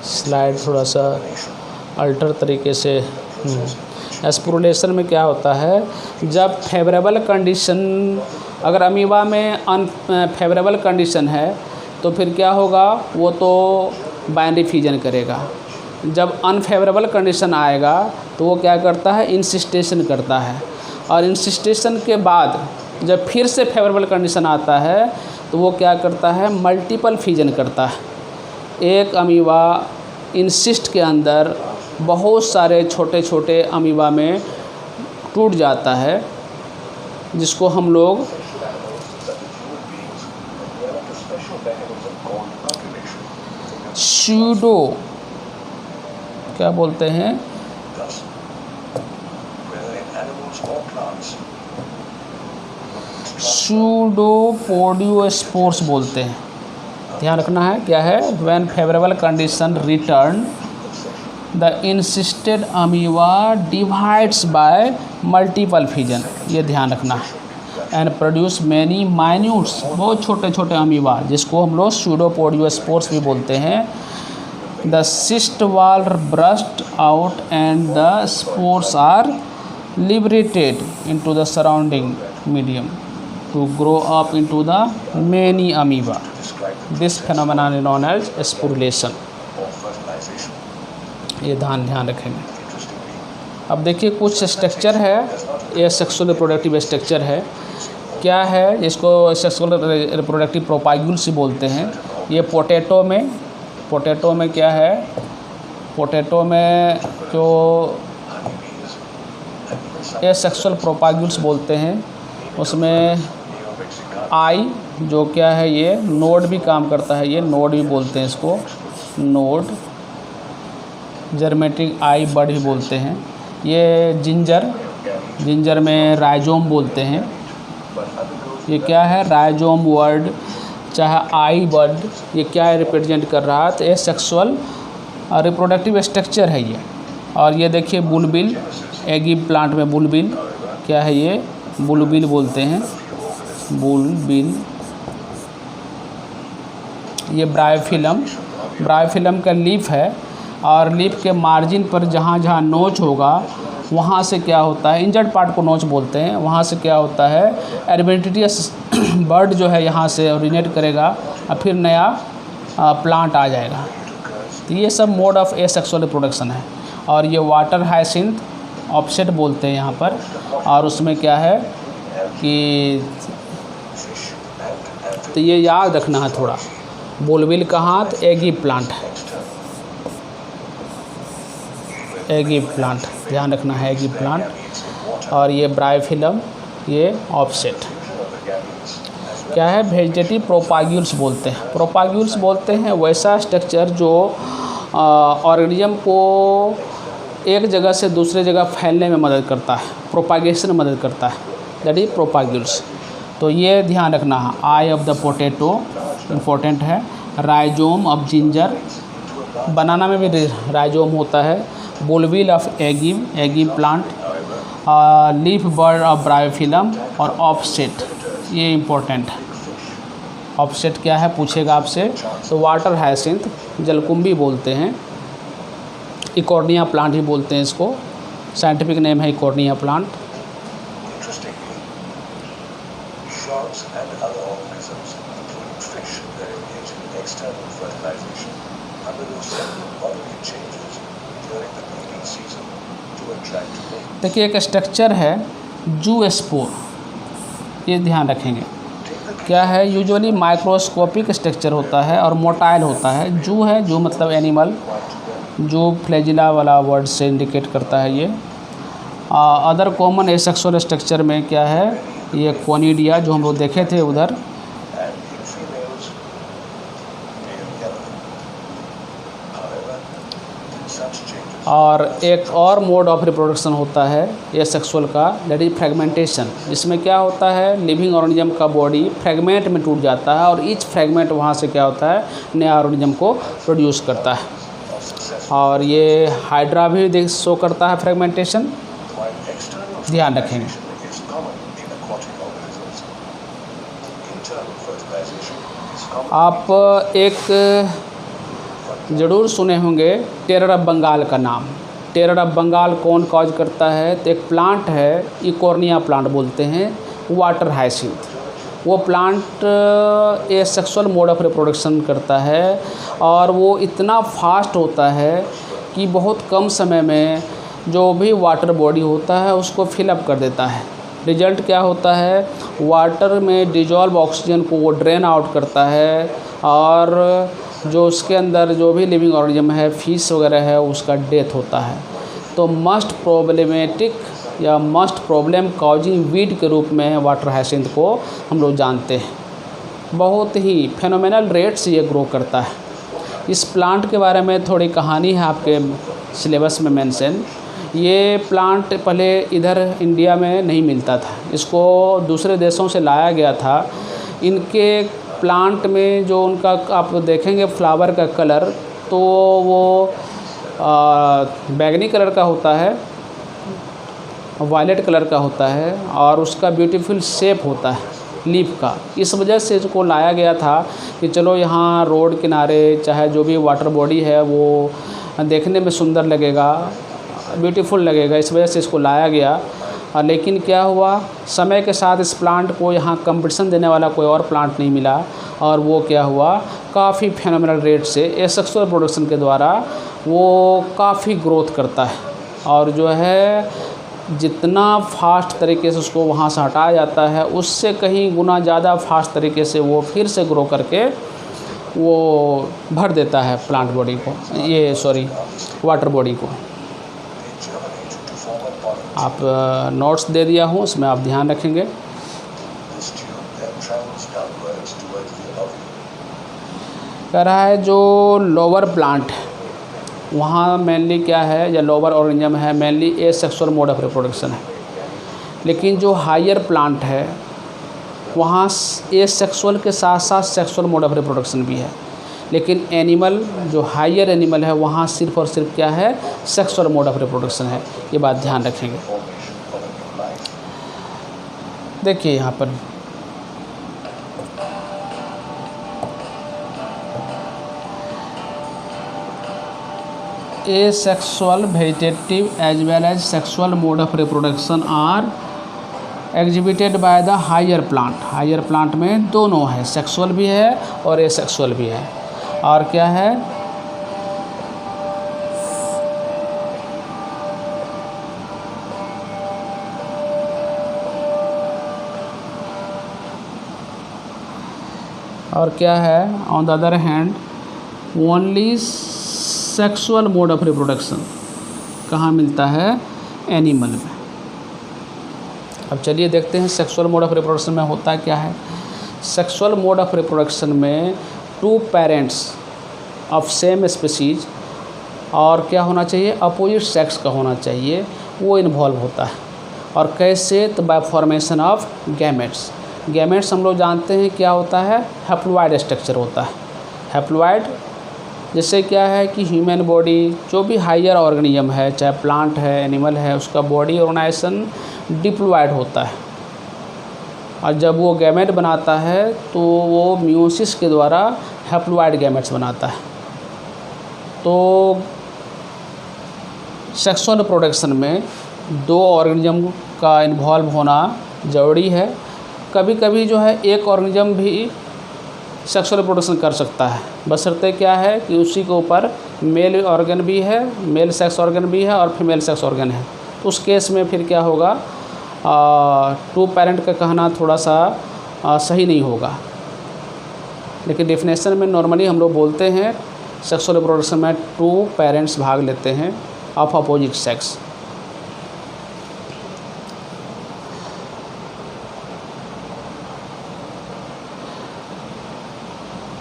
स्लाइड थोड़ा सा अल्टर तरीके से। एस्पुरेलेशन में क्या होता है, जब फेवरेबल कंडीशन, अगर अमीबा में अनफेवरेबल कंडीशन है तो फिर क्या होगा, वो तो बाइनरी फ्यूजन करेगा। जब अनफेवरेबल कंडीशन आएगा तो वो क्या करता है, इंसिस्टेशन करता है। और इंसिस्टेशन के बाद जब फिर से फेवरेबल कंडीशन आता है तो वो क्या करता है, मल्टीपल फ्यूजन करता है। एक अमीबा इंसिस्ट के अंदर बहुत सारे छोटे छोटे अमीबा में टूट जाता है, जिसको हम लोग सूडो क्या बोलते हैं, सूडोपोडियोस्पोर्स बोलते हैं। ध्यान रखना है क्या है, when favourable condition return the insisted amoeba divides bye multiple fusion, ये ध्यान रखना है। एंड प्रोड्यूस मैनी माइन्यूट्स, बहुत छोटे छोटे अमीबा जिसको हम लोग सूडोपोडियोस्पोर्स भी बोलते हैं। The cyst wall burst out and the spores are liberated into the surrounding medium to grow up into the many amoeba. This phenomenon is known as sporulation. ये ध्यान रखेंगे। अब देखिए कुछ स्ट्रक्चर है, ये सेक्सुअल रिप्रोडक्टिव स्ट्रक्चर है। क्या है, इसको सेक्सुअल रिप्रोडक्टिव प्रोपाग्यूल्स बोलते हैं। ये पोटैटो में क्या है, पोटैटो में जो ये सेक्सुअल प्रोपाग्यूल्स बोलते हैं, उसमें आई जो क्या है, ये नोड भी काम करता है, ये नोड भी बोलते हैं इसको, नोड जर्मेटिक आई बड भी बोलते हैं। ये जिंजर में राइजोम बोलते हैं। ये क्या है, राइजोम वर्ड चाहे आई बड, ये क्या रिप्रेजेंट कर रहा है, तो ये सेक्सुअल रिप्रोडक्टिव स्ट्रक्चर है ये। और ये देखिए बुलबिल, एगी प्लांट में बुलबिल क्या है, ये बुलबिल बोलते हैं, बुलबिल। ये ब्रायोफिलम का लीफ है, और लीफ के मार्जिन पर जहाँ जहाँ नोच होगा वहाँ से क्या होता है, इंजर्ड पार्ट को नोच बोलते हैं, वहाँ से क्या होता है, एडवेंटिटियस बर्ड जो है यहाँ से ओरिजिनेट करेगा और फिर नया प्लांट आ जाएगा। तो ये सब मोड ऑफ एसेक्सुअल रिप्रोडक्शन है। और ये वाटर हाइसिंथ ऑफसेट बोलते हैं यहाँ पर। और उसमें क्या है कि, तो ये याद रखना है थोड़ा, बुलबिल कहाँ, तो एगी प्लांट है, एगी प्लांट ध्यान रखना है, एगी प्लांट। और ये ब्रायोफिलम, ये ऑफसेट क्या है, वेजिटेटिव प्रोपाग्यूल्स बोलते हैं। प्रोपाग्यूल्स बोलते हैं वैसा स्ट्रक्चर जो ऑर्गेनिज्म को एक जगह से दूसरे जगह फैलने में मदद करता है, प्रोपागेशन में मदद करता है, दैट इज प्रोपाग्यूल्स। तो ये ध्यान रखना है। Eye of the potato important है। राइजोम ऑफ जिंजर, बनाना में भी राइजोम होता है। Bulbil of agave plant, leaf bud of bryophyllum, और ऑफसेट, ये इम्पोर्टेंट है। ऑफसेट क्या है पूछेगा आपसे, तो वाटर हाइसिंथ, जलकुंभी बोलते हैं, इकोर्निया प्लांट ही बोलते हैं इसको, साइंटिफिक नेम है Eichhornia plant. Sharks and other organisms, including fish, that engage in external fertilization, undergo several bodily changes during the breeding season to attract mate. देखिए एक स्ट्रक्चर है जूस्पोर, ये ध्यान रखेंगे। क्या है, यूजुअली माइक्रोस्कोपिक स्ट्रक्चर होता है और मोटाइल होता है। जू है, जू मतलब एनिमल, जो फ्लैजिला वाला वर्ड से इंडिकेट करता है ये। अदर कॉमन एसेक्सुअल स्ट्रक्चर में क्या है, ये कोनिडिया जो हम लोग देखे थे उधर, and in females, pale yellow. However, such changes और एक और मोड ऑफ रिप्रोडक्शन होता है एसेक्सुअल का, दैट इज फ्रेगमेंटेशन। इसमें क्या होता है, लिविंग ऑर्गेनिज्म का बॉडी फ्रेगमेंट में टूट जाता है और ईच फ्रेगमेंट वहाँ से क्या होता है, नया ऑर्गेनिज्म को प्रोड्यूस करता है। of successful, और ये हाइड्रा भी शो करता है फ्रेगमेंटेशन, while external ध्यान रखेंगे। fertilization is common in aquatic organisms. Internal fertilization is common. आप एक ज़रूर सुने होंगे टेरर ऑफ बंगाल का नाम। टेरर ऑफ बंगाल कौन कॉज करता है, तो एक प्लांट है, इकोर्निया प्लांट बोलते हैं, वाटर हाइसिंथ। वो plant asexual mode of reproduction करता है और वो इतना फास्ट होता है कि बहुत कम समय में जो भी वाटर बॉडी होता है उसको फिलअप कर देता है। रिजल्ट क्या होता है, वाटर में डिजॉल्व ऑक्सीजन को वो ड्रेन आउट करता है और जो उसके अंदर जो भी लिविंग ऑर्गेनिज्म है, फिश वगैरह है, उसका डेथ होता है। तो मस्ट प्रॉब्लमेटिक या मस्ट प्रॉब्लम कॉजिंग वीड के रूप में वाटर हाइसिंथ को हम लोग जानते हैं। बहुत ही फेनोमेनल रेट से ये ग्रो करता है। इस प्लांट के बारे में थोड़ी कहानी है आपके सिलेबस में मेंशन। ये प्लांट पहले इधर इंडिया में नहीं मिलता था, इसको दूसरे देशों से लाया गया था। इनके प्लांट में जो उनका आप देखेंगे फ्लावर का कलर, तो वो बैगनी कलर का होता है, वायलेट कलर का होता है और उसका ब्यूटीफुल शेप होता है लीफ का। इस वजह से इसको लाया गया था कि चलो यहाँ रोड किनारे चाहे जो भी वाटर बॉडी है वो देखने में सुंदर लगेगा, ब्यूटीफुल लगेगा, इस वजह से इसको लाया गया। लेकिन क्या हुआ, समय के साथ इस प्लांट को यहाँ कंपटीशन देने वाला कोई और प्लांट नहीं मिला और वो क्या हुआ, काफ़ी फेनोमेनल रेट से एसेक्सुअल प्रोडक्शन के द्वारा वो काफ़ी ग्रोथ करता है और जो है जितना फास्ट तरीके से उसको वहाँ से हटाया जाता है उससे कहीं गुना ज़्यादा फास्ट तरीके से वो फिर से ग्रो करके वो भर देता है प्लांट बॉडी को, ये सॉरी वाटर बॉडी को। They germinate to form a pollen. आप नोट्स दे दिया हूँ, उसमें आप ध्यान रखेंगे। This tube then travels downwards towards the ovule. कह रहा है जो लोअर प्लांट है वहाँ मेनली क्या है, या लोअर ऑर्गेनिज्म है, mainly asexual mode of reproduction है। लेकिन जो हायर प्लांट है वहाँ एसेक्सुअल के साथ साथ सेक्सुअल मोड ऑफ रिप्रोडक्शन भी है। लेकिन एनिमल जो हायर एनिमल है वहाँ सिर्फ और सिर्फ क्या है, सेक्सुअल मोड ऑफ रिप्रोडक्शन है। ये बात ध्यान रखेंगे। Formation of a new life. देखिए यहाँ पर asexual vegetative as well as sexual mode of reproduction are exhibited by the higher plant। Higher plant में दोनों है, सेक्सुअल भी है और एसेक्सुअल भी है। और क्या है, और क्या है, on the other hand only sexual mode of reproduction कहाँ मिलता है, एनिमल में। अब चलिए देखते हैं सेक्सुअल मोड ऑफ रिप्रोडक्शन में होता क्या है। सेक्सुअल मोड ऑफ रिप्रोडक्शन में two parents of same species और क्या होना चाहिए, अपोजिट सेक्स का होना चाहिए, वो इन्वॉल्व होता है। और कैसे, तो bye formation of gametes. Gametes हम लोग जानते हैं क्या होता है, हैप्लॉइड स्ट्रक्चर होता है। हैप्लॉइड जैसे क्या है कि ह्यूमन बॉडी जो भी हायर ऑर्गेनिज्म है, चाहे प्लांट है, एनिमल है, उसका बॉडी ऑर्गेनाइजेशन डिप्लॉइड होता है। और जब वो गैमेट बनाता है तो वो मियोसिस के द्वारा हैप्लॉइड गैमेट्स बनाता है। तो सेक्सुअल प्रोडक्शन में दो ऑर्गेनिज्म का इन्वॉल्व होना ज़रूरी है। कभी कभी जो है एक ऑर्गेनिज्म भी सेक्सुअल प्रोडक्शन कर सकता है, बशर्ते क्या है कि उसी के ऊपर मेल ऑर्गन भी है, मेल सेक्स ऑर्गन भी है और फीमेल सेक्स ऑर्गन है। तो उस केस में फिर क्या होगा, टू पेरेंट का कहना थोड़ा सा सही नहीं होगा, लेकिन डेफिनेशन में नॉर्मली हम लोग बोलते हैं सेक्सुअल रिप्रोडक्शन में टू पेरेंट्स भाग लेते हैं ऑफ अपोजिट सेक्स।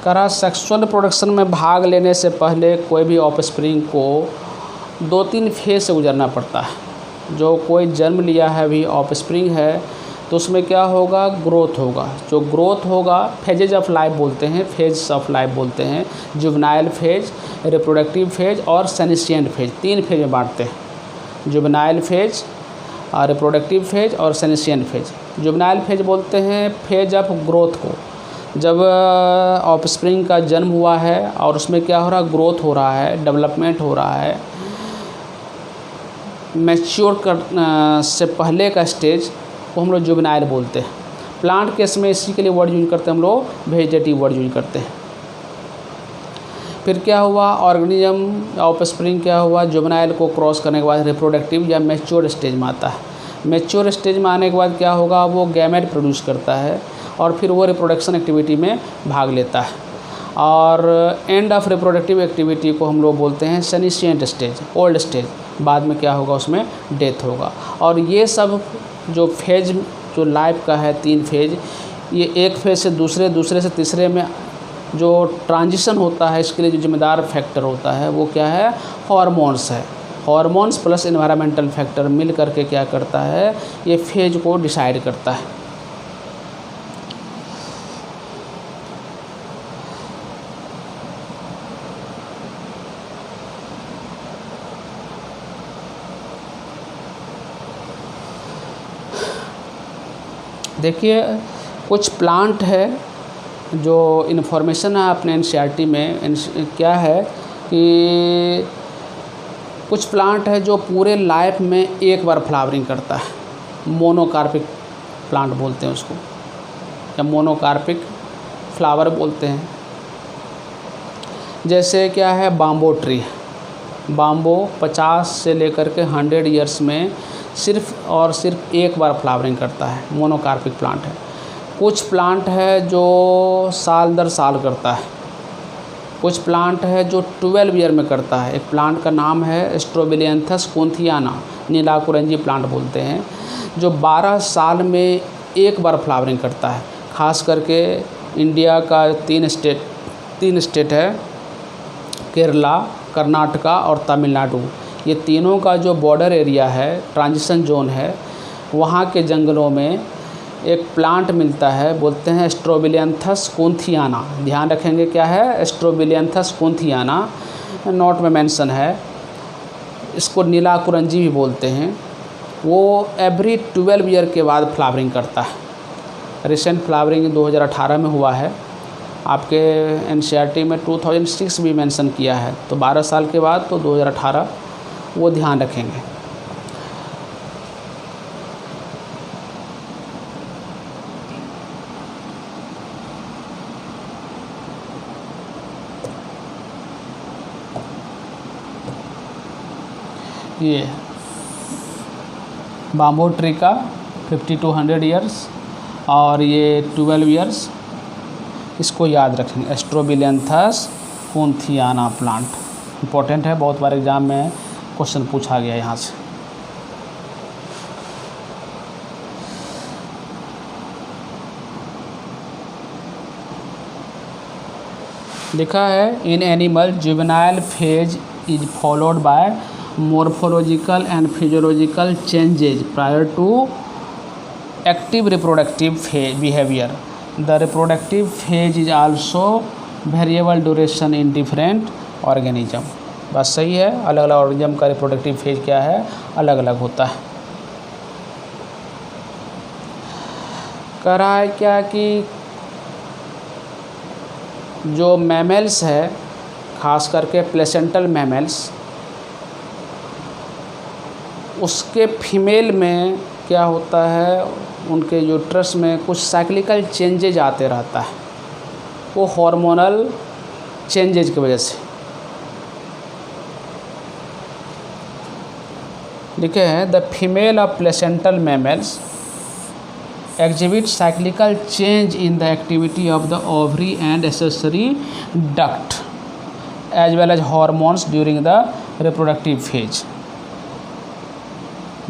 करा सेक्सुअल रिप्रोडक्शन में भाग लेने से पहले कोई भी ऑफस्प्रिंग को 2-3 फेज से गुजरना पड़ता है। जो कोई जन्म लिया है अभी ऑफस्प्रिंग है तो उसमें क्या होगा, ग्रोथ होगा। जो ग्रोथ होगा फेजेज ऑफ लाइफ बोलते हैं, फेज ऑफ लाइफ बोलते हैं, जुवेनाइल फेज, रिप्रोडक्टिव फेज और सेनेशिएंट फेज, 3 फेज में बांटते हैं। जुवेनाइल फेज, रिप्रोडक्टिव फेज और सेनेशिएंट फेज। जुवेनाइल फेज बोलते हैं फेज ऑफ ग्रोथ को, जब ऑफस्प्रिंग का जन्म हुआ है और उसमें क्या हो रहा है, ग्रोथ हो रहा है, डेवलपमेंट हो रहा है, मैच्योर कर से पहले का स्टेज को हम लोग जुवेनाइल बोलते हैं। प्लांट केस में इसी के लिए वर्ड यूज करते हैं हम लोग, वेजिटेटिव वर्ड यूज करते हैं। फिर क्या हुआ, ऑर्गेनिज्म ऑफस्प्रिंग क्या हुआ, जुवेनाइल को क्रॉस करने के बाद रिप्रोडक्टिव या मैच्योर स्टेज में आता है। मैच्योर स्टेज में आने के बाद क्या होगा, वो गैमेट प्रोड्यूस करता है और फिर वो रिप्रोडक्शन एक्टिविटी में भाग लेता है। और एंड ऑफ रिप्रोडक्टिव एक्टिविटी को हम लोग बोलते हैं सेनेशिएंट स्टेज, ओल्ड स्टेज। बाद में क्या होगा, उसमें डेथ होगा। और ये सब जो फेज जो लाइफ का है 3 फेज, ये एक फेज से दूसरे, दूसरे से तीसरे में जो ट्रांजिशन होता है, इसके लिए जो जिम्मेदार फैक्टर होता है वो क्या है, हार्मोन्स है। हार्मोन्स प्लस एनवायरमेंटल फैक्टर मिल करके क्या करता है, ये फेज को डिसाइड करता है। देखिए कुछ प्लांट है जो इन्फॉर्मेशन है अपने एनसीईआरटी में क्या है कि कुछ प्लांट है जो पूरे लाइफ में एक बार फ्लावरिंग करता है, मोनोकार्पिक प्लांट बोलते हैं उसको, या मोनोकार्पिक फ्लावर बोलते हैं। जैसे क्या है, बाम्बो ट्री, बाम्बो 50 से लेकर के 100 ईयर्स में सिर्फ और सिर्फ एक बार फ्लावरिंग करता है, मोनोकार्पिक प्लांट है। कुछ प्लांट है जो साल दर साल करता है, कुछ प्लांट है जो 12 ईयर में करता है। एक प्लांट का नाम है स्ट्रोबिलियंथस कुंथियाना, नीलाकुरंजी प्लांट बोलते हैं, जो 12 साल में एक बार फ्लावरिंग करता है। खास करके इंडिया का 3 स्टेट है, केरला, कर्नाटका और तमिलनाडु। ये तीनों का जो बॉर्डर एरिया है, ट्रांजिशन जोन है, वहाँ के जंगलों में एक प्लांट मिलता है, बोलते हैं स्ट्रोबिलियंथस कुंथियाना। ध्यान रखेंगे क्या है, स्ट्रोबिलियंथस कुंथियाना, नोट में मेंशन है। इसको नीलाकुरंजी भी बोलते हैं। वो एवरी 12 ईयर के बाद फ्लावरिंग करता है। रिसेंट फ्लावरिंग 2018 में हुआ है। आपके एनसीईआरटी में 2006 भी मेंशन किया है, तो 12 साल के बाद तो 2018 वो ध्यान रखेंगे। ये बाम्बो ट्री का 50 to 100 ईयर्स और ये 12 ईयर्स, इसको याद रखेंगे। स्ट्रोबिलियंथस कुंथियाना प्लांट इम्पोर्टेंट है, बहुत बार एग्जाम में क्वेश्चन पूछा गया यहाँ से। लिखा है in animal juvenile phase is followed by morphological and physiological changes prior to active reproductive behavior. The reproductive phase is also variable duration in different organism. बात सही है, अलग अलग ऑर्गेनिज्म का रिप्रोडक्टिव फेज क्या है, अलग अलग होता है। कह रहा है क्या कि जो मैमल्स है, खास करके प्लेसेंटल मैमल्स, उसके फीमेल में क्या होता है, उनके यूट्रस में कुछ साइक्लिकल चेंजेज आते रहता है, वो हार्मोनल चेंजेज की वजह से। लिखे हैं the female of placental mammals exhibit cyclical change in the activity of the ovary and accessory duct as well as hormones during the reproductive phase।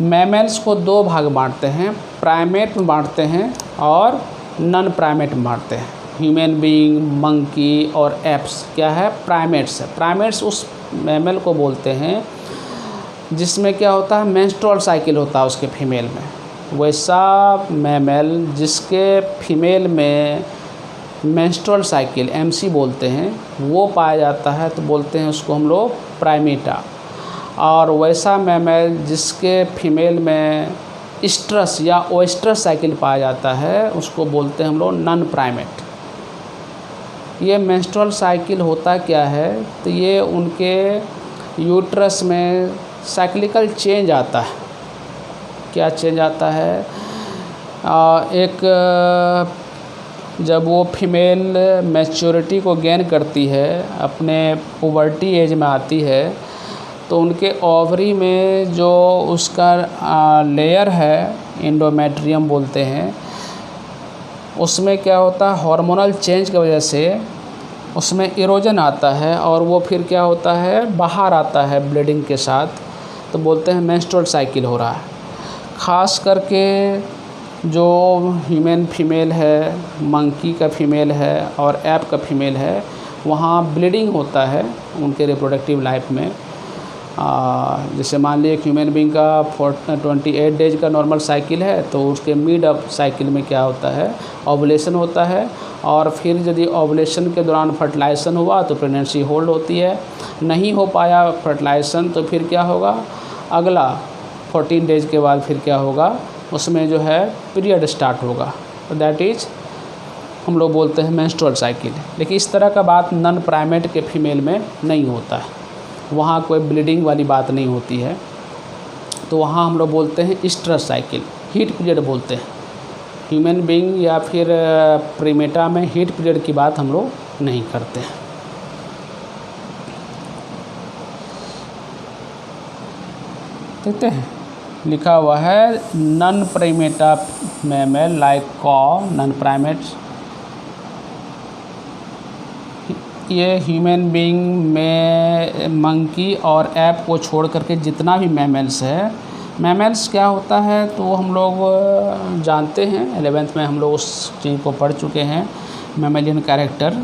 Mammals को दो भाग बांटते हैं, प्राइमेट में बांटते हैं और नॉन प्राइमेट में बांटते हैं। ह्यूमन बीइंग, मंकी और एप्स क्या है, प्राइमेट्स है। प्राइमेट्स उस मैमल को बोलते हैं जिसमें क्या होता है, मेंस्ट्रुअल साइकिल होता है उसके फीमेल में। वैसा मैमल जिसके फीमेल में मेंस्ट्रुअल साइकिल एमसी बोलते हैं वो पाया जाता है तो बोलते हैं उसको हम लोग प्राइमेटा। और वैसा मैमल जिसके फीमेल में स्ट्रस या ओएस्ट्रस साइकिल पाया जाता है उसको बोलते हैं हम लोग नॉन प्राइमेट। ये मेंस्ट्रुअल साइकिल होता क्या है, तो ये उनके यूट्रस में साइक्लिकल चेंज आता है। क्या चेंज आता है, एक जब वो फीमेल मैच्योरिटी को गेन करती है, अपने पुबर्टी एज में आती है, तो उनके ओवरी में जो उसका लेयर है, एंडोमेट्रियम बोलते हैं, उसमें क्या होता है, हार्मोनल चेंज की वजह से उसमें इरोजन आता है और वो फिर क्या होता है, बाहर आता है ब्लीडिंग के साथ, तो बोलते हैं मेंस्ट्रुअल साइकिल हो रहा है। ख़ास करके जो ह्यूमन फीमेल है, मंकी का फीमेल है और ऐप का फीमेल है, वहाँ ब्लीडिंग होता है उनके रिप्रोडक्टिव लाइफ में। जैसे मान लीजिए ह्यूमन बीइंग का 28 डेज का नॉर्मल साइकिल है, तो उसके मिड ऑफ साइकिल में क्या होता है, ओवुलेशन होता है। और फिर यदि ओवुलेशन के दौरान फर्टिलाइजेशन हुआ तो प्रेगनेंसी होल्ड होती है। नहीं हो पाया फर्टिलाइजेशन तो फिर क्या होगा, अगला 14 डेज के बाद फिर क्या होगा, उसमें जो है पीरियड स्टार्ट होगा, तो दैट इज़ हम लोग बोलते हैं मेंस्ट्रुअल साइकिल। लेकिन इस तरह का बात नॉन प्राइमेट के फीमेल में नहीं होता है, वहाँ कोई ब्लीडिंग वाली बात नहीं होती है, तो वहाँ हम लोग बोलते हैं स्ट्रस साइकिल, हीट पीरियड बोलते हैं। ह्यूमन बीइंग या फिर प्रीमेटा में हीट पीरियड की बात हम लोग नहीं करते हैं। देखते हैं, लिखा हुआ है नॉन प्राइमेटा मैमल लाइक कॉ, नॉन प्राइमेट्स, ये ह्यूमन बीइंग में मंकी और ऐप को छोड़ करके जितना भी मैमल्स है, मैमल्स क्या होता है तो हम लोग जानते हैं, 11th में हम लोग उस चीज़ को पढ़ चुके हैं, मैमलियन कैरेक्टर।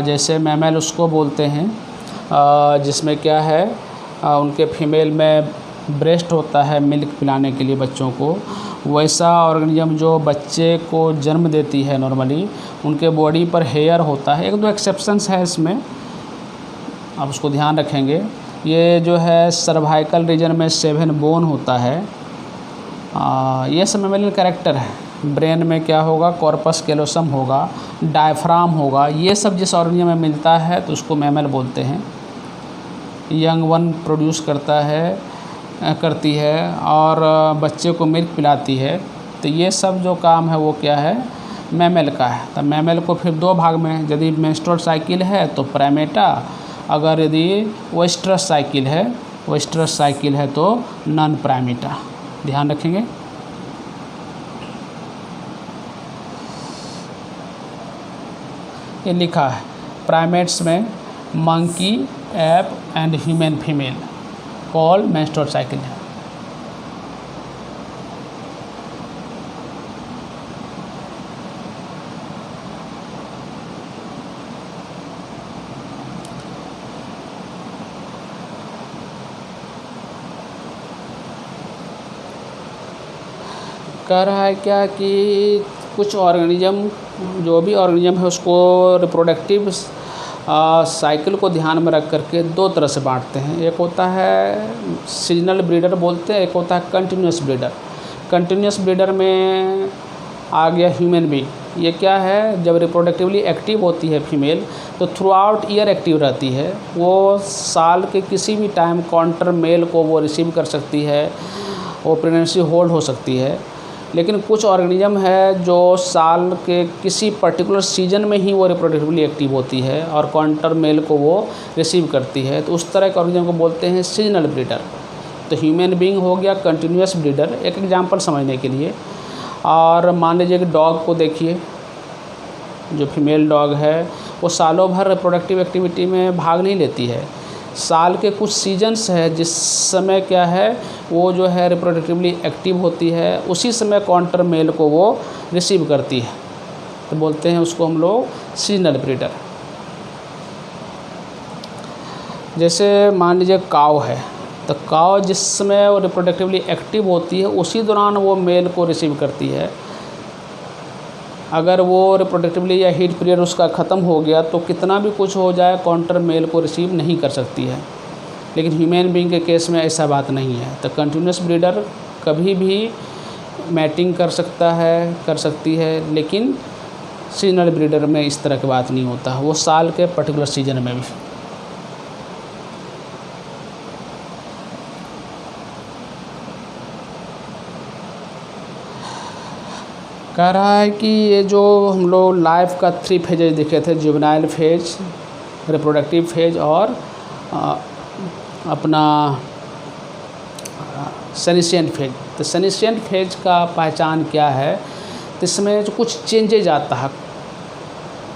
जैसे मैमल उसको बोलते हैं जिसमें क्या है, उनके फीमेल में ब्रेस्ट होता है मिल्क पिलाने के लिए बच्चों को। वैसा ऑर्गेनिज्म जो बच्चे को जन्म देती है नॉर्मली, उनके बॉडी पर हेयर होता है। एक दो एक्सेप्शंस है इसमें, आप उसको ध्यान रखेंगे। ये जो है सर्वाइकल रीजन में 7 बोन होता है। ये सब मैमलियन कैरेक्टर है। ब्रेन में क्या होगा, कॉर्पस कैलोसम होगा, डायफ्राम होगा। ये सब जिस ऑर्गेनिज्म में मिलता है तो उसको मैमल बोलते हैं। यंग वन प्रोड्यूस करती है और बच्चे को मिल्क पिलाती है, तो ये सब जो काम है वो क्या है, मैमल का है। तो मैमल को फिर दो भाग में, यदि मेंस्ट्रुअल साइकिल है तो प्राइमेटा, अगर यदि ओएस्ट्रस साइकिल है तो नॉन प्राइमेटा। ध्यान रखेंगे। ये लिखा है प्राइमेट्स में monkey, app and human female call menstrual cycle है। कह रहा है क्या कि कुछ ऑर्गेनिज्म, जो भी ऑर्गेनिज्म है उसको रिप्रोडक्टिव साइकिल को ध्यान में रख करके दो तरह से बांटते हैं। एक होता है सीजनल ब्रीडर बोलते हैं, एक होता है कंटिन्यूस ब्रीडर। कंटिन्यूस ब्रीडर में आ गया ह्यूमन बीइंग। ये क्या है, जब रिप्रोडक्टिवली एक्टिव होती है फीमेल तो थ्रू आउट ईयर एक्टिव रहती है। वो साल के किसी भी टाइम काउंटर मेल को वो रिसीव कर सकती है, वो प्रेगनेंसी होल्ड हो सकती है। लेकिन कुछ ऑर्गेनिज्म है जो साल के किसी पर्टिकुलर सीजन में ही वो रिप्रोडक्टिवली एक्टिव होती है और काउंटर मेल को वो रिसीव करती है, तो उस तरह के ऑर्गेनिज्म को बोलते हैं सीजनल ब्रीडर। तो ह्यूमन बीइंग हो गया कंटिन्यूस ब्रीडर, एक एग्जांपल समझने के लिए। और मान लीजिए कि डॉग को देखिए, जो फीमेल डॉग है वो सालों भर रिप्रोडक्टिव एक्टिविटी में भाग नहीं लेती है। साल के कुछ सीजन्स है जिस समय क्या है वो जो है रिप्रोडक्टिवली एक्टिव होती है, उसी समय काउंटर मेल को वो रिसीव करती है, तो बोलते हैं उसको हम लोग सीजनल ब्रीडर। जैसे मान लीजिए काव है, तो काव जिस समय वो रिप्रोडक्टिवली एक्टिव होती है उसी दौरान वो मेल को रिसीव करती है। अगर वो रिप्रोडक्टिवली या हीट पीरियड उसका ख़त्म हो गया तो कितना भी कुछ हो जाए काउंटर मेल को रिसीव नहीं कर सकती है। लेकिन ह्यूमन बीइंग के केस में ऐसा बात नहीं है। तो कंटिन्यूस ब्रीडर कभी भी मैटिंग कर सकती है, लेकिन सीजनल ब्रीडर में इस तरह की बात नहीं होता, वो साल के पर्टिकुलर सीजन में भी। कह रहा है कि ये जो हम लोग लाइफ का 3 फेजेज देखे थे, जुवेनाइल फेज, रिप्रोडक्टिव फेज और अपना सेनेशिएंट फेज। तो सेनेशिएंट फेज का पहचान क्या है, तो इसमें जो कुछ चेंजेज आता है।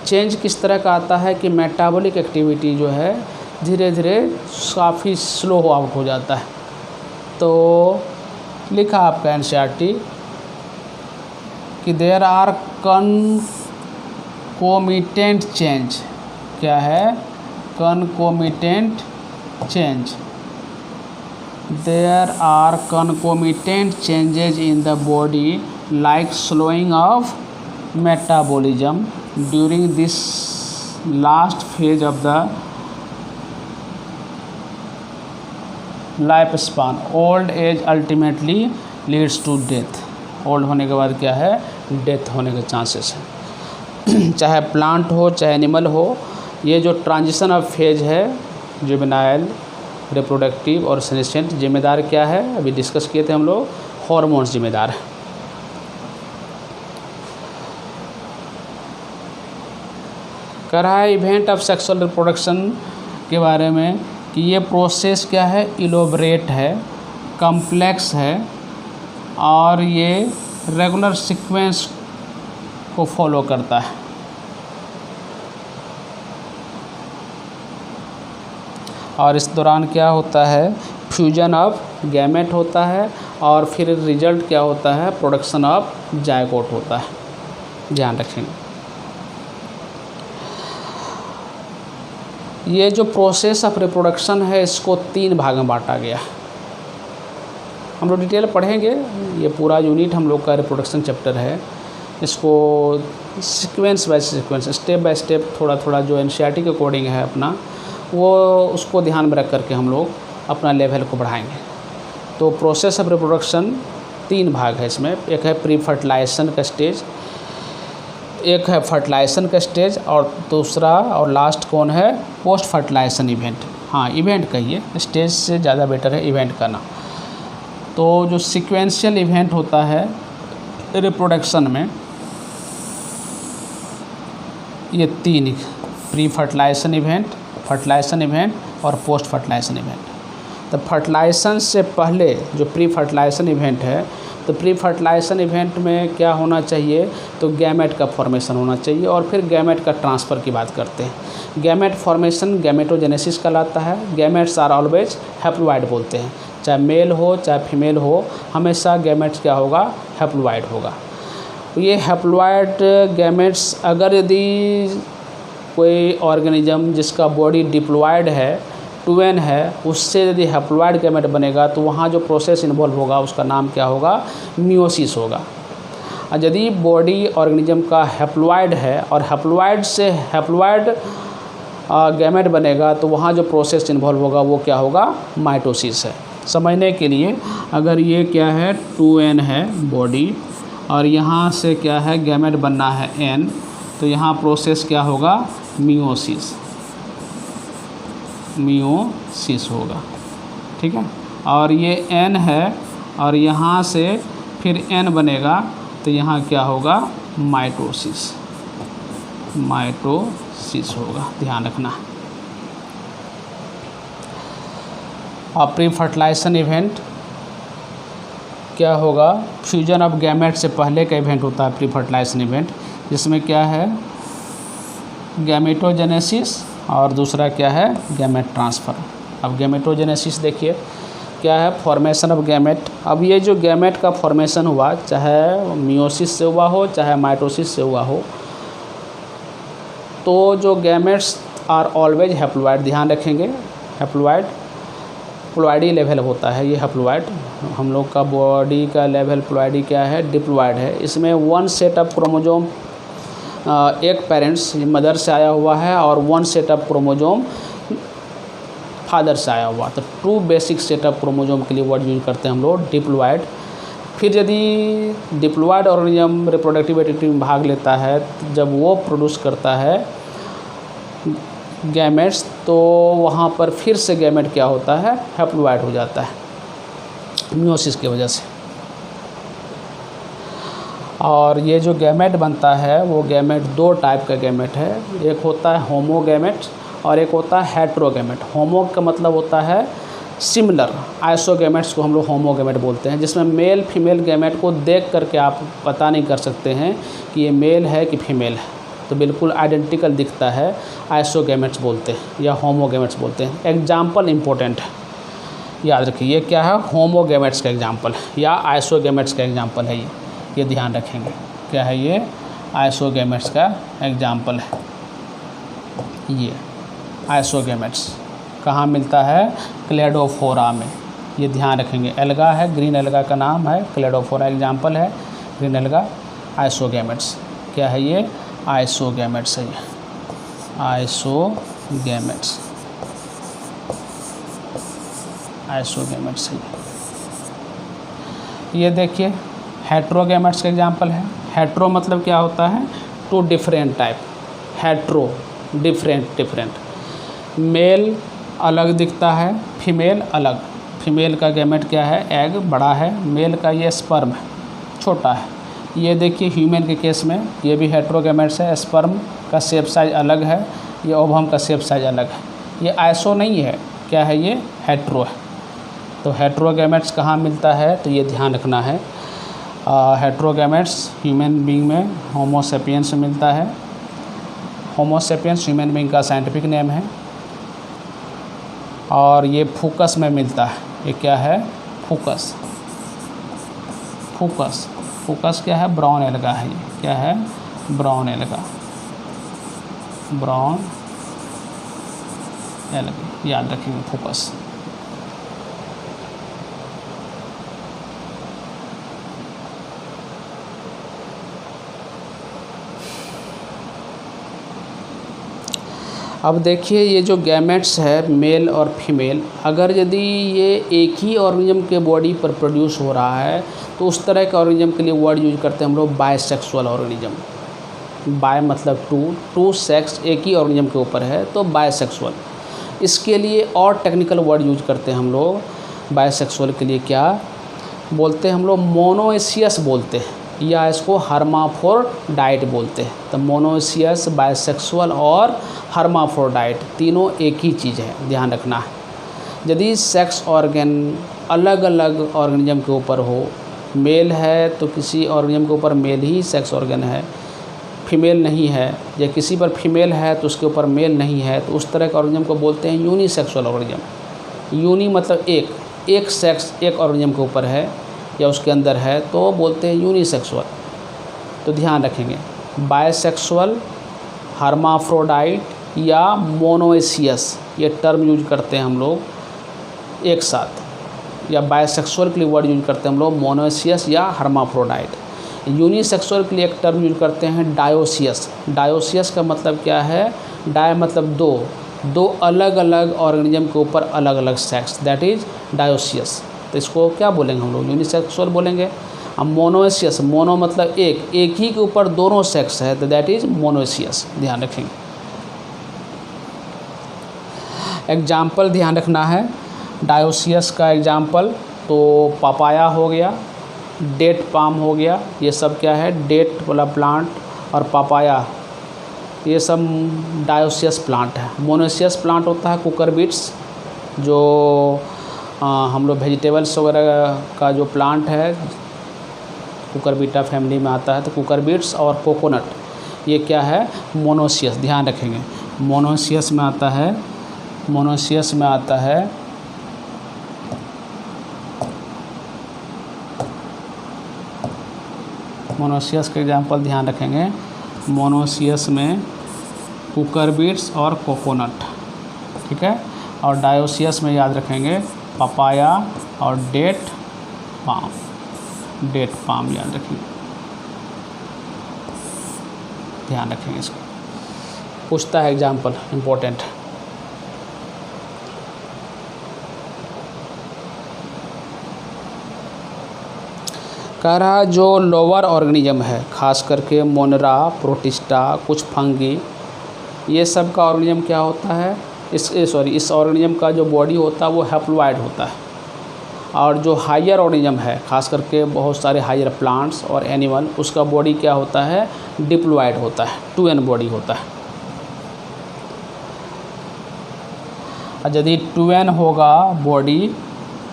चेंज किस तरह का आता है कि मेटाबॉलिक एक्टिविटी जो है धीरे धीरे काफ़ी स्लो आउट हो जाता है। तो लिखा आपका एनसीईआरटी कि देयर आर कनकोमिटेंट चेंज। क्या है? Concomitant change. There are concomitant changes in the body like slowing of metabolism during this last phase of the life span. Old age ultimately leads to death. Old होने के बाद क्या है? Death होने के chances हैं। चाहे प्लांट हो चाहे एनिमल हो, ये जो ट्रांजिशन ऑफ फेज है, जुवेनाइल, रिप्रोडक्टिव और सेनेशिएंट, जिम्मेदार क्या है? अभी डिस्कस किए थे हम लोग, हार्मोन्स जिम्मेदार है। कह रहा है इवेंट ऑफ सेक्सुअल रिप्रोडक्शन के बारे में कि ये प्रोसेस क्या है? इलोबरेट है, कॉम्प्लेक्स है और ये रेगुलर सीक्वेंस को फॉलो करता है। और इस दौरान क्या होता है? फ्यूजन ऑफ गैमेट होता है और फिर रिजल्ट क्या होता है? प्रोडक्शन ऑफ जायगोट होता है। ध्यान रखेंगे। ये जो प्रोसेस ऑफ रिप्रोडक्शन है इसको 3 भाग में बांटा गया। हम लोग डिटेल पढ़ेंगे, ये पूरा यूनिट हम लोग का रिप्रोडक्शन चैप्टर है। इसको sequence by sequence, step by step, थोड़ा थोड़ा जो एनसीईआरटी के अकॉर्डिंग है अपना, वो उसको ध्यान में रख करके हम लोग अपना लेवल को बढ़ाएंगे। तो प्रोसेस ऑफ रिप्रोडक्शन 3 भाग है इसमें। एक है प्री फर्टिलाइजेशन का स्टेज, एक है फर्टिलाइजेशन का स्टेज, और दूसरा और लास्ट कौन है? Post fertilization event. हाँ, इवेंट कहिए, स्टेज से ज़्यादा बेटर है इवेंट का नाम। तो जो सीक्वेंशियल इवेंट होता है रिप्रोडक्शन में, ये 3, pre fertilization event, fertilization event और पोस्ट फर्टिलाइजेशन इवेंट। तो फर्टिलाइजेशन से पहले जो प्री फर्टिलाइजेशन इवेंट है, तो प्री फर्टिलाइजेशन इवेंट में क्या होना चाहिए? तो गैमेट का फॉर्मेशन होना चाहिए और फिर गैमेट का ट्रांसफ़र की बात करते हैं। गैमेट फॉर्मेशन गैमेटोजेनेसिस कहलाता है। गैमेट्स आर ऑलवेज हैप्लॉइड बोलते हैं, चाहे मेल हो चाहे फीमेल हो, हमेशा गैमेट्स क्या होगा? हैप्लॉइड होगा। ये हैप्लॉइड गैमेट्स, अगर यदि कोई ऑर्गेनिज्म जिसका बॉडी डिप्लॉयड है, 2n है, उससे यदि हैप्लॉइड गैमेट बनेगा तो वहाँ जो प्रोसेस इन्वॉल्व होगा उसका नाम क्या होगा? मियोसिस होगा। और यदि बॉडी ऑर्गेनिज्म का हैप्लॉइड है और हैप्लॉइड से हैप्लॉइड गैमेट बनेगा तो वहाँ जो प्रोसेस इन्वॉल्व होगा वो क्या होगा? माइटोसिस है। समझने के लिए, अगर ये क्या है? 2n है बॉडी और यहाँ से क्या है? गैमेट बनना है n, तो यहाँ प्रोसेस क्या होगा? मियोसिस होगा। ठीक है। और ये n है और यहाँ से फिर n बनेगा तो यहाँ क्या होगा? माइटोसिस होगा। ध्यान रखना। और प्री फर्टिलाइजेशन इवेंट क्या होगा, फ्यूजन ऑफ गैमेट से पहले का इवेंट होता है प्री फर्टिलाइजेशन इवेंट, जिसमें क्या है गैमेटोजेनेसिस और दूसरा क्या है गैमेट ट्रांसफ़र। अब गैमेटोजेनेसिस देखिए क्या है, फॉर्मेशन ऑफ गैमेट। अब ये जो गैमेट का फॉर्मेशन हुआ, चाहे मियोसिस से हुआ हो चाहे माइटोसिस से हुआ हो, तो जो गैमेट्स आर ऑलवेज हैप्लॉइड, ध्यान रखेंगे हैप्लॉइड, प्लॉइडी लेवल होता है ये हैप्लॉइड। हम लोग का बॉडी का लेवल प्लॉइडी क्या है, डिप्लॉइड है। इसमें वन सेट ऑफ क्रोमोजोम एक पेरेंट्स मदर से आया हुआ है और one set of chromosome father से आया हुआ, तो two basic set of chromosome के लिए वर्ड यूज करते हैं हम लोग डिप्लॉइड। फिर यदि डिप्लॉइड ऑर्गेनिज्म रिप्रोडक्टिव एक्टिविटी में भाग लेता है, जब वो प्रोड्यूस करता है गैमेट्स, तो वहाँ पर फिर से गैमेट क्या होता है, हैप्लॉइड हो जाता है मियोसिस की वजह से। और ये जो गैमेट बनता है वो गैमेट दो टाइप का गैमेट है, एक होता है होमोगैमेट और एक होता है हेट्रोगैमेट। होमो का मतलब होता है सिमिलर, आइसोगैमेट्स को हम लोग होमोगैमेट बोलते हैं, जिसमें मेल फीमेल गैमेट को देख करके आप पता नहीं कर सकते हैं कि ये मेल है कि फीमेल है, तो बिल्कुल आइडेंटिकल दिखता है, आइसोगैमेट्स बोलते हैं या होमोगैमेट्स बोलते हैं। एग्जाम्पल इम्पोर्टेंट है, याद रखिए ये क्या है, होमोगैमेट्स का एग्जाम्पल है या आइसोगैमेट्स का एग्जाम्पल है, ये ध्यान रखेंगे। क्या है ये, आइसोगैमेट्स का एग्जाम्पल है। ये आइसोगैमेट्स कहाँ मिलता है, क्लेडोफोरा में, ये ध्यान रखेंगे। एल्गा है, ग्रीन एल्गा का नाम है, क्लेडोफोरा एग्जाम्पल है, ग्रीन एल्गा। आइसोगैमेट्स क्या है ये, आइसोगैमेट्स है ये, आइसोगैमेट्स, आइसोगैमेट्स है ये देखिए हेट्रोगैमेट्स का एग्जाम्पल है। हेट्रो मतलब क्या होता है, two different type, hetero different, male अलग दिखता है, फीमेल अलग। फीमेल का गैमेट क्या है, एग बड़ा है, मेल का ये स्पर्म छोटा है। ये देखिए ह्यूमन के केस में ये भी हेट्रोगैमेट्स है, स्पर्म का शेप साइज अलग है, ये ओवम का शेप साइज अलग है। ये आइसो नहीं है, क्या है ये, हेट्रो है। तो हेट्रोगैमेट्स कहाँ मिलता है, तो ये ध्यान रखना है। हेट्रोगैमेट्स ह्यूमन बीइंग में होमो सेपियंस में मिलता है। होमो सेपियंस ह्यूमन बीइंग का साइंटिफिक नेम है। और ये फूकस में मिलता है, ये क्या है, फूकस, फूकस, फूकस क्या है, ब्राउन एल्गा है, ये क्या है, ब्राउन एल्गा, ब्राउन एल्गा, याद रखिए फूकस। अब देखिए ये जो गैमेट्स है मेल और फीमेल, अगर यदि ये एक ही ऑर्गेनिज्म के बॉडी पर प्रोड्यूस हो रहा है, तो उस तरह के ऑर्गेनिज्म के लिए वर्ड यूज करते हैं हम लोग बायसेक्सुअल ऑर्गेनिज्म। बाय मतलब टू सेक्स एक ही ऑर्गेनिज्म के ऊपर है तो बायसेक्सुअल। इसके लिए और टेक्निकल वर्ड यूज करते हैं हम लोग बायसेक्सुअल के लिए, क्या बोलते हैं हम लोग, मोनोएसियस बोलते हैं या इसको हर्माफ्रोडाइट बोलते हैं। तो मोनोएसियस, बायसेक्सुअल और हर्माफ्रोडाइट तीनों एक ही चीज़ है, ध्यान रखना है। यदि सेक्स ऑर्गन अलग अलग ऑर्गेनिज्म के ऊपर हो, मेल है तो किसी ऑर्गेनिज्म के ऊपर मेल ही सेक्स ऑर्गन है, फीमेल नहीं है, या किसी पर फीमेल है तो उसके ऊपर मेल नहीं है, तो उस तरह के ऑर्गेनिज्म को बोलते हैं यूनिसेक्सुअल ऑर्गेनिज्म। यूनि मतलब एक सेक्स एक ऑर्गेनिज्म के ऊपर है या उसके अंदर है तो बोलते हैं यूनिसेक्सुअल। तो ध्यान रखेंगे, बायसेक्सुअल, हर्माफ्रोडाइट या मोनोएसियस ये टर्म यूज करते हैं हम लोग एक साथ, या बायसेक्सुअल के लिए वर्ड यूज करते हैं हम लोग मोनोएसियस या हर्माफ्रोडाइट। यूनिसेक्सुअल के लिए एक टर्म यूज करते हैं डायोसियस। डायोसियस का मतलब क्या है, डाय मतलब दो अलग अलग ऑर्गेनिज्म के ऊपर अलग अलग सेक्स, दैट इज डायोसियस। तो इसको क्या बोलेंगे हम लोग, यूनिसेक्सुअल बोलेंगे। अब मोनोएसियस, मोनो मतलब एक ही के ऊपर दोनों सेक्स है तो दैट इज मोनोएसियस, ध्यान रखेंगे। एग्जाम्पल ध्यान रखना है डायोसियस का एग्जाम्पल, तो पपाया हो गया, डेट पाम हो गया, ये सब क्या है, डेट वाला प्लांट, और पपाया ये सब डायोसियस प्लांट है। मोनोएसियस प्लांट होता है कुकर बीट्स, जो हम लोग वेजिटेबल्स वगैरह का जो प्लांट है कुकुरबिटा फैमिली में आता है, तो कुकुरबिट्स और कोकोनट ये क्या है, मोनोसियस, ध्यान रखेंगे मोनोसियस में आता है, मोनोसियस में आता है। मोनोसियस के एग्जाम्पल ध्यान रखेंगे, मोनोसियस में कुकुरबिट्स और कोकोनट, ठीक है। और डायोसियस में याद रखेंगे पपाया और डेट पाम, डेट पाम याद रखेंगे, ध्यान रखेंगे इसको, पूछता है एग्जाम्पल, इम्पोर्टेंट। कह रहा जो लोअर ऑर्गेनिज्म है, खास करके मोनरा, प्रोटिस्टा, कुछ फंगी, ये सब का ऑर्गेनिज्म क्या होता है, इस ऑर्गेनिज्म का जो बॉडी होता है वो हैप्लॉइड होता है। और जो हायर ऑर्गेनिज्म है, खास करके बहुत सारे हायर प्लांट्स और एनिमल, उसका बॉडी क्या होता है, डिप्लॉइड होता है, 2n बॉडी होता है। और यदि 2n होगा बॉडी,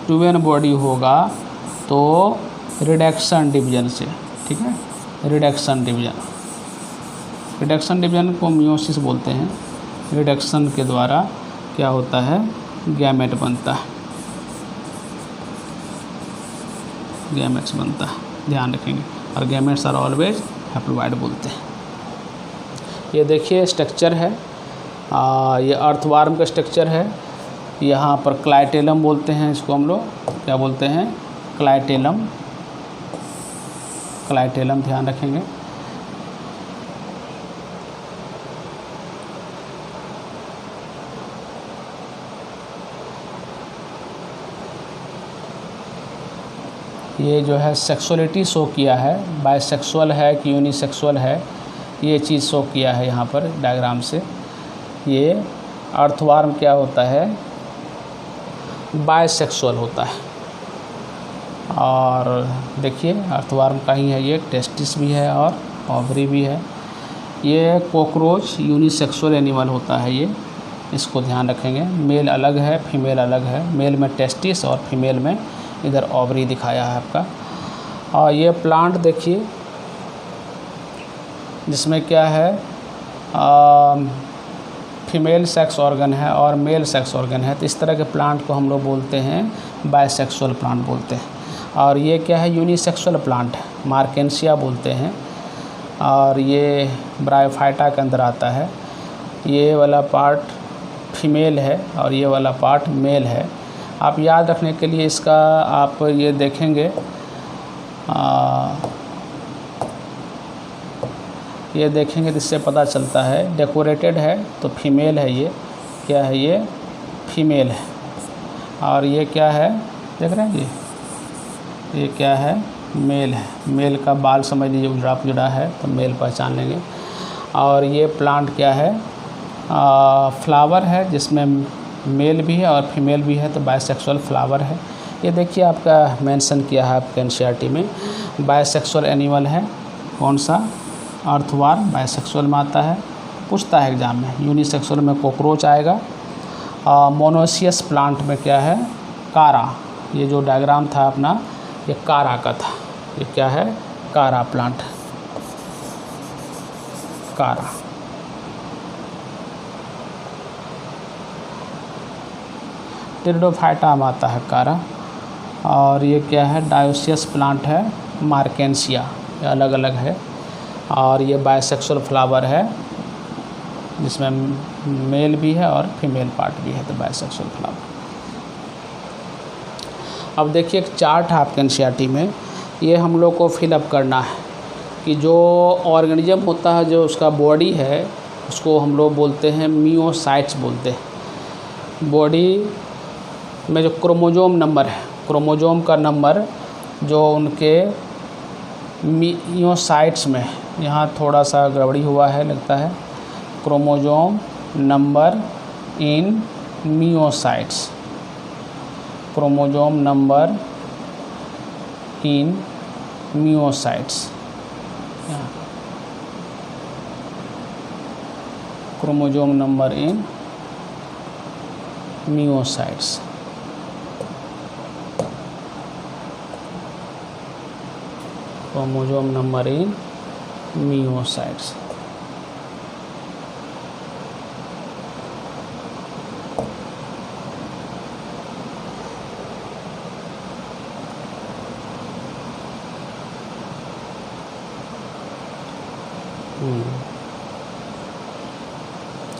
2n बॉडी होगा तो रिडक्शन डिवीजन से, ठीक है, रिडक्शन डिवीजन, रिडक्शन डिवीजन को मियोसिस बोलते हैं। रिडक्शन के द्वारा क्या होता है, गैमेट बनता है, गैमेट्स बनता है, ध्यान रखेंगे। और गैमेट्स आर ऑलवेज हैप्लॉइड बोलते हैं। ये देखिए स्ट्रक्चर है, ये अर्थवार्म का स्ट्रक्चर है। यहाँ पर क्लाइटेलम बोलते हैं इसको, हम लोग क्या बोलते हैं, क्लाइटेलम, क्लाइटेलम ध्यान रखेंगे। ये जो है सेक्सुअलिटी शो किया है, बायसेक्सुअल है कि यूनिसेक्सुअल है, ये चीज़ शो किया है यहाँ पर डायग्राम से। ये अर्थवार्म क्या होता है, बायसेक्सुअल होता है। और देखिए अर्थवार्म का ही है ये, टेस्टिस भी है और ओवरी भी है। ये कॉकरोच यूनिसेक्सुअल एनिमल होता है ये, इसको ध्यान रखेंगे। मेल अलग है, फीमेल अलग है, मेल में टेस्टिस और फीमेल में इधर ओवरी दिखाया है आपका। और ये प्लांट देखिए जिसमें क्या है, फीमेल सेक्स ऑर्गन है और मेल सेक्स ऑर्गन है, तो इस तरह के प्लांट को हम लोग बोलते हैं बायसेक्सुअल प्लांट बोलते हैं। और ये क्या है, यूनिसेक्सुअल प्लांट है, मार्केंसिया बोलते हैं। और ये ब्रायोफाइटा के अंदर आता है। ये वाला पार्ट फीमेल है और ये वाला पार्ट मेल है। आप याद रखने के लिए इसका आप ये देखेंगे, ये देखेंगे तो इससे पता चलता है, डेकोरेटेड है तो फीमेल है, ये क्या है, ये फीमेल है। और ये क्या है, देख रहे हैं ये क्या है, मेल है। मेल का बाल समझ लीजिए उजड़ा है तो मेल पहचान लेंगे। और ये प्लांट क्या है, फ्लावर है जिसमें मेल भी है और फीमेल भी है, तो बायसेक्सुअल फ्लावर है। ये देखिए आपका मेंशन किया है आपके एनसीईआरटी में, बायसेक्सुअल एनिमल है। कौन सा, अर्थवार्म बायसेक्सुअल में आता है, पूछता है एग्जाम में। यूनिसेक्सुअल में कॉकरोच आएगा। मोनोसियस प्लांट में क्या है, कारा। ये जो डायग्राम था अपना, ये कारा का था। ये क्या है, कारा प्लांट, कारा। टेरिडोफाइटा में आता है कारा। और ये क्या है, डायोसियस प्लांट है, मार्केंसिया, ये अलग अलग है। और ये बायसेक्सुअल फ्लावर है जिसमें मेल भी है और फीमेल पार्ट भी है, तो बायसेक्सुअल फ्लावर। अब देखिए एक चार्ट है आपके एनसीईआरटी में, ये हम लोग को फिलअप करना है कि जो ऑर्गेनिज्म होता है, जो उसका बॉडी है, उसको हम लोग बोलते हैं मियोसाइट्स बोलते हैं। बॉडी में जो क्रोमोजोम नंबर है, क्रोमोजोम का नंबर जो उनके मियोसाइट्स में, यहाँ थोड़ा सा गड़बड़ी हुआ है लगता है, chromosome number in myocytes, chromosome number in myocytes, chromosome number in myocytes. Chromosome number in myocytes.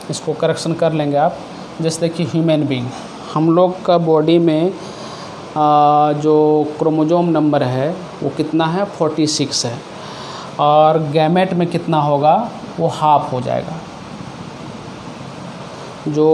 इसको करेक्शन कर लेंगे आप। जैसे देखिए ह्यूमन बीइंग, हम लोग का बॉडी में जो क्रोमोसोम नंबर है वो कितना है 46 है, और गैमेट में कितना होगा वो हाफ हो जाएगा। जो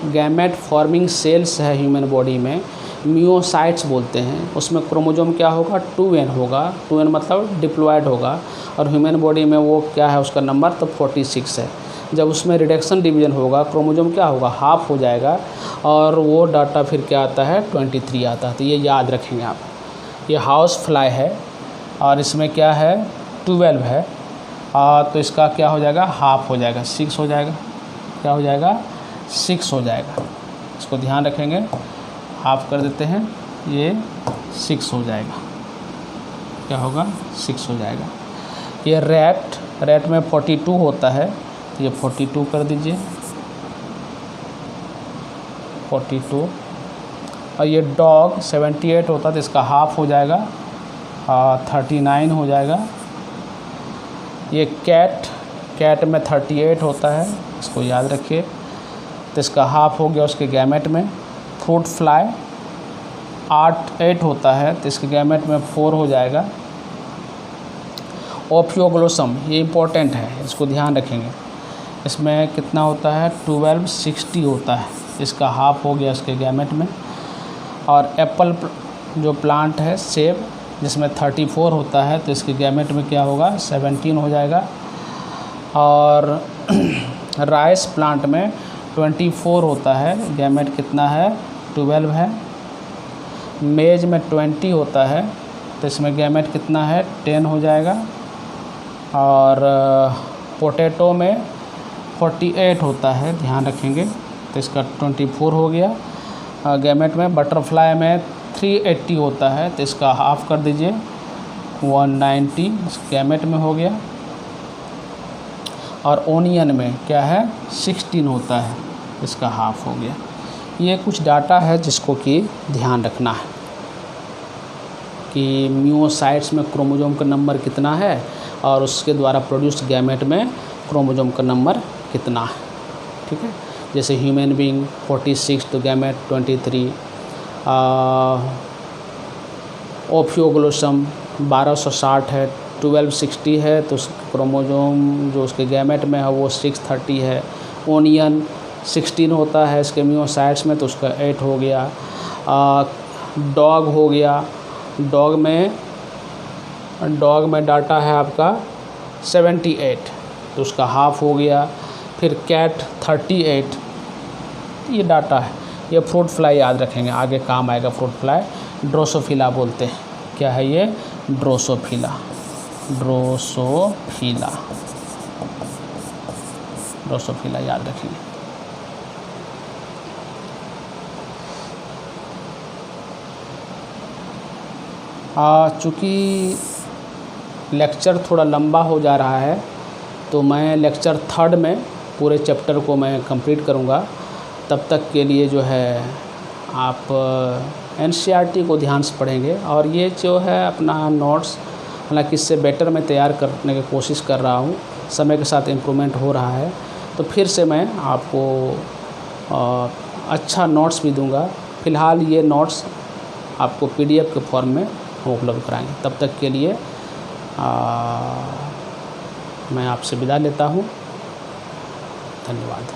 गैमेट फॉर्मिंग सेल्स है ह्यूमन बॉडी में, मियोसाइट्स बोलते हैं, उसमें क्रोमोसोम क्या होगा 2n होगा। 2n मतलब डिप्लॉयड होगा, और ह्यूमन बॉडी में वो क्या है उसका नंबर तो 46 है। जब उसमें रिडक्शन डिवीजन होगा क्रोमोसोम क्या होगा हाफ हो जाएगा, और वो डाटा फिर क्या आता है 23 आता है। तो ये याद रखेंगे आप। ये हाउस फ्लाई है और इसमें क्या है 12 है, तो इसका क्या हो जाएगा हाफ हो जाएगा 6 हो जाएगा। क्या हो जाएगा 6 हो जाएगा। इसको ध्यान रखेंगे, हाफ कर देते हैं, ये 6 हो जाएगा। क्या होगा 6 हो जाएगा। ये रैट में 42 होता है, तो ये 42 कर दीजिए 42। और ये डॉग 78 होता है, तो इसका हाफ हो जाएगा 39 हो जाएगा। ये कैट में 38 होता है, इसको याद रखिए, तो इसका हाफ हो गया उसके गैमेट में। फ्रूट फ्लाई 8 होता है, तो इसके गैमेट में 4 हो जाएगा। ओफियोग्लोसम ये इम्पोर्टेंट है, इसको ध्यान रखेंगे। इसमें कितना होता है 1260 होता है, इसका हाफ हो गया इसके गैमेट में। और एप्पल जो प्लांट है सेब, जिसमें 34 होता है, तो इसके गैमेट में क्या होगा 17 हो जाएगा। और राइस प्लांट में 24 होता है, गैमेट कितना है 12 है। मेज में 20 होता है, तो इसमें गैमेट कितना है 10 हो जाएगा। और पोटैटो में 48 होता है, ध्यान रखेंगे, तो इसका 24 हो गया गैमेट में। बटरफ्लाई में 380 होता है, तो इसका हाफ कर दीजिए 190 इस गैमेट में हो गया। और ओनियन में क्या है 16 होता है, इसका हाफ हो गया। ये कुछ डाटा है जिसको कि ध्यान रखना है कि मियोसाइट्स में क्रोमोसोम का नंबर कितना है और उसके द्वारा प्रोड्यूस्ड गैमेट में क्रोमोसोम का नंबर कितना है। ठीक है, जैसे ह्यूमन बीइंग 46 तो गैमेट 23। ओफियोग्लोसम 1260 है, 1260 है, तो क्रोमोसोम जो उसके गैमेट में है वो 630 है। ओनियन 16 होता है इसके मियोसाइट्स में, तो उसका 8 हो गया। डॉग हो गया, डॉग में डाटा है आपका 78, तो उसका हाफ हो गया। फिर कैट 38, ये डाटा है। ये फ्रूट फ्लाई याद रखेंगे, आगे काम आएगा। फ्रूट फ्लाई ड्रोसोफिला बोलते हैं। क्या है ये ड्रोसोफिला याद रखेंगे। चूँकि लेक्चर थोड़ा लंबा हो जा रहा है, तो मैं लेक्चर 3 में पूरे चैप्टर को मैं कंप्लीट करूँगा। तब तक के लिए जो है आप NCERT को ध्यान से पढ़ेंगे। और ये जो है अपना नोट्स, हालांकि इससे बेटर मैं तैयार करने की कोशिश कर रहा हूँ, समय के साथ इम्प्रूवमेंट हो रहा है, तो फिर से मैं आपको अच्छा नोट्स भी दूंगा। फ़िलहाल ये नोट्स आपको PDF के फॉर्म में हम उपलब्ध कराएंगे। तब तक के लिए मैं आपसे विदा लेता हूँ। धन्यवाद।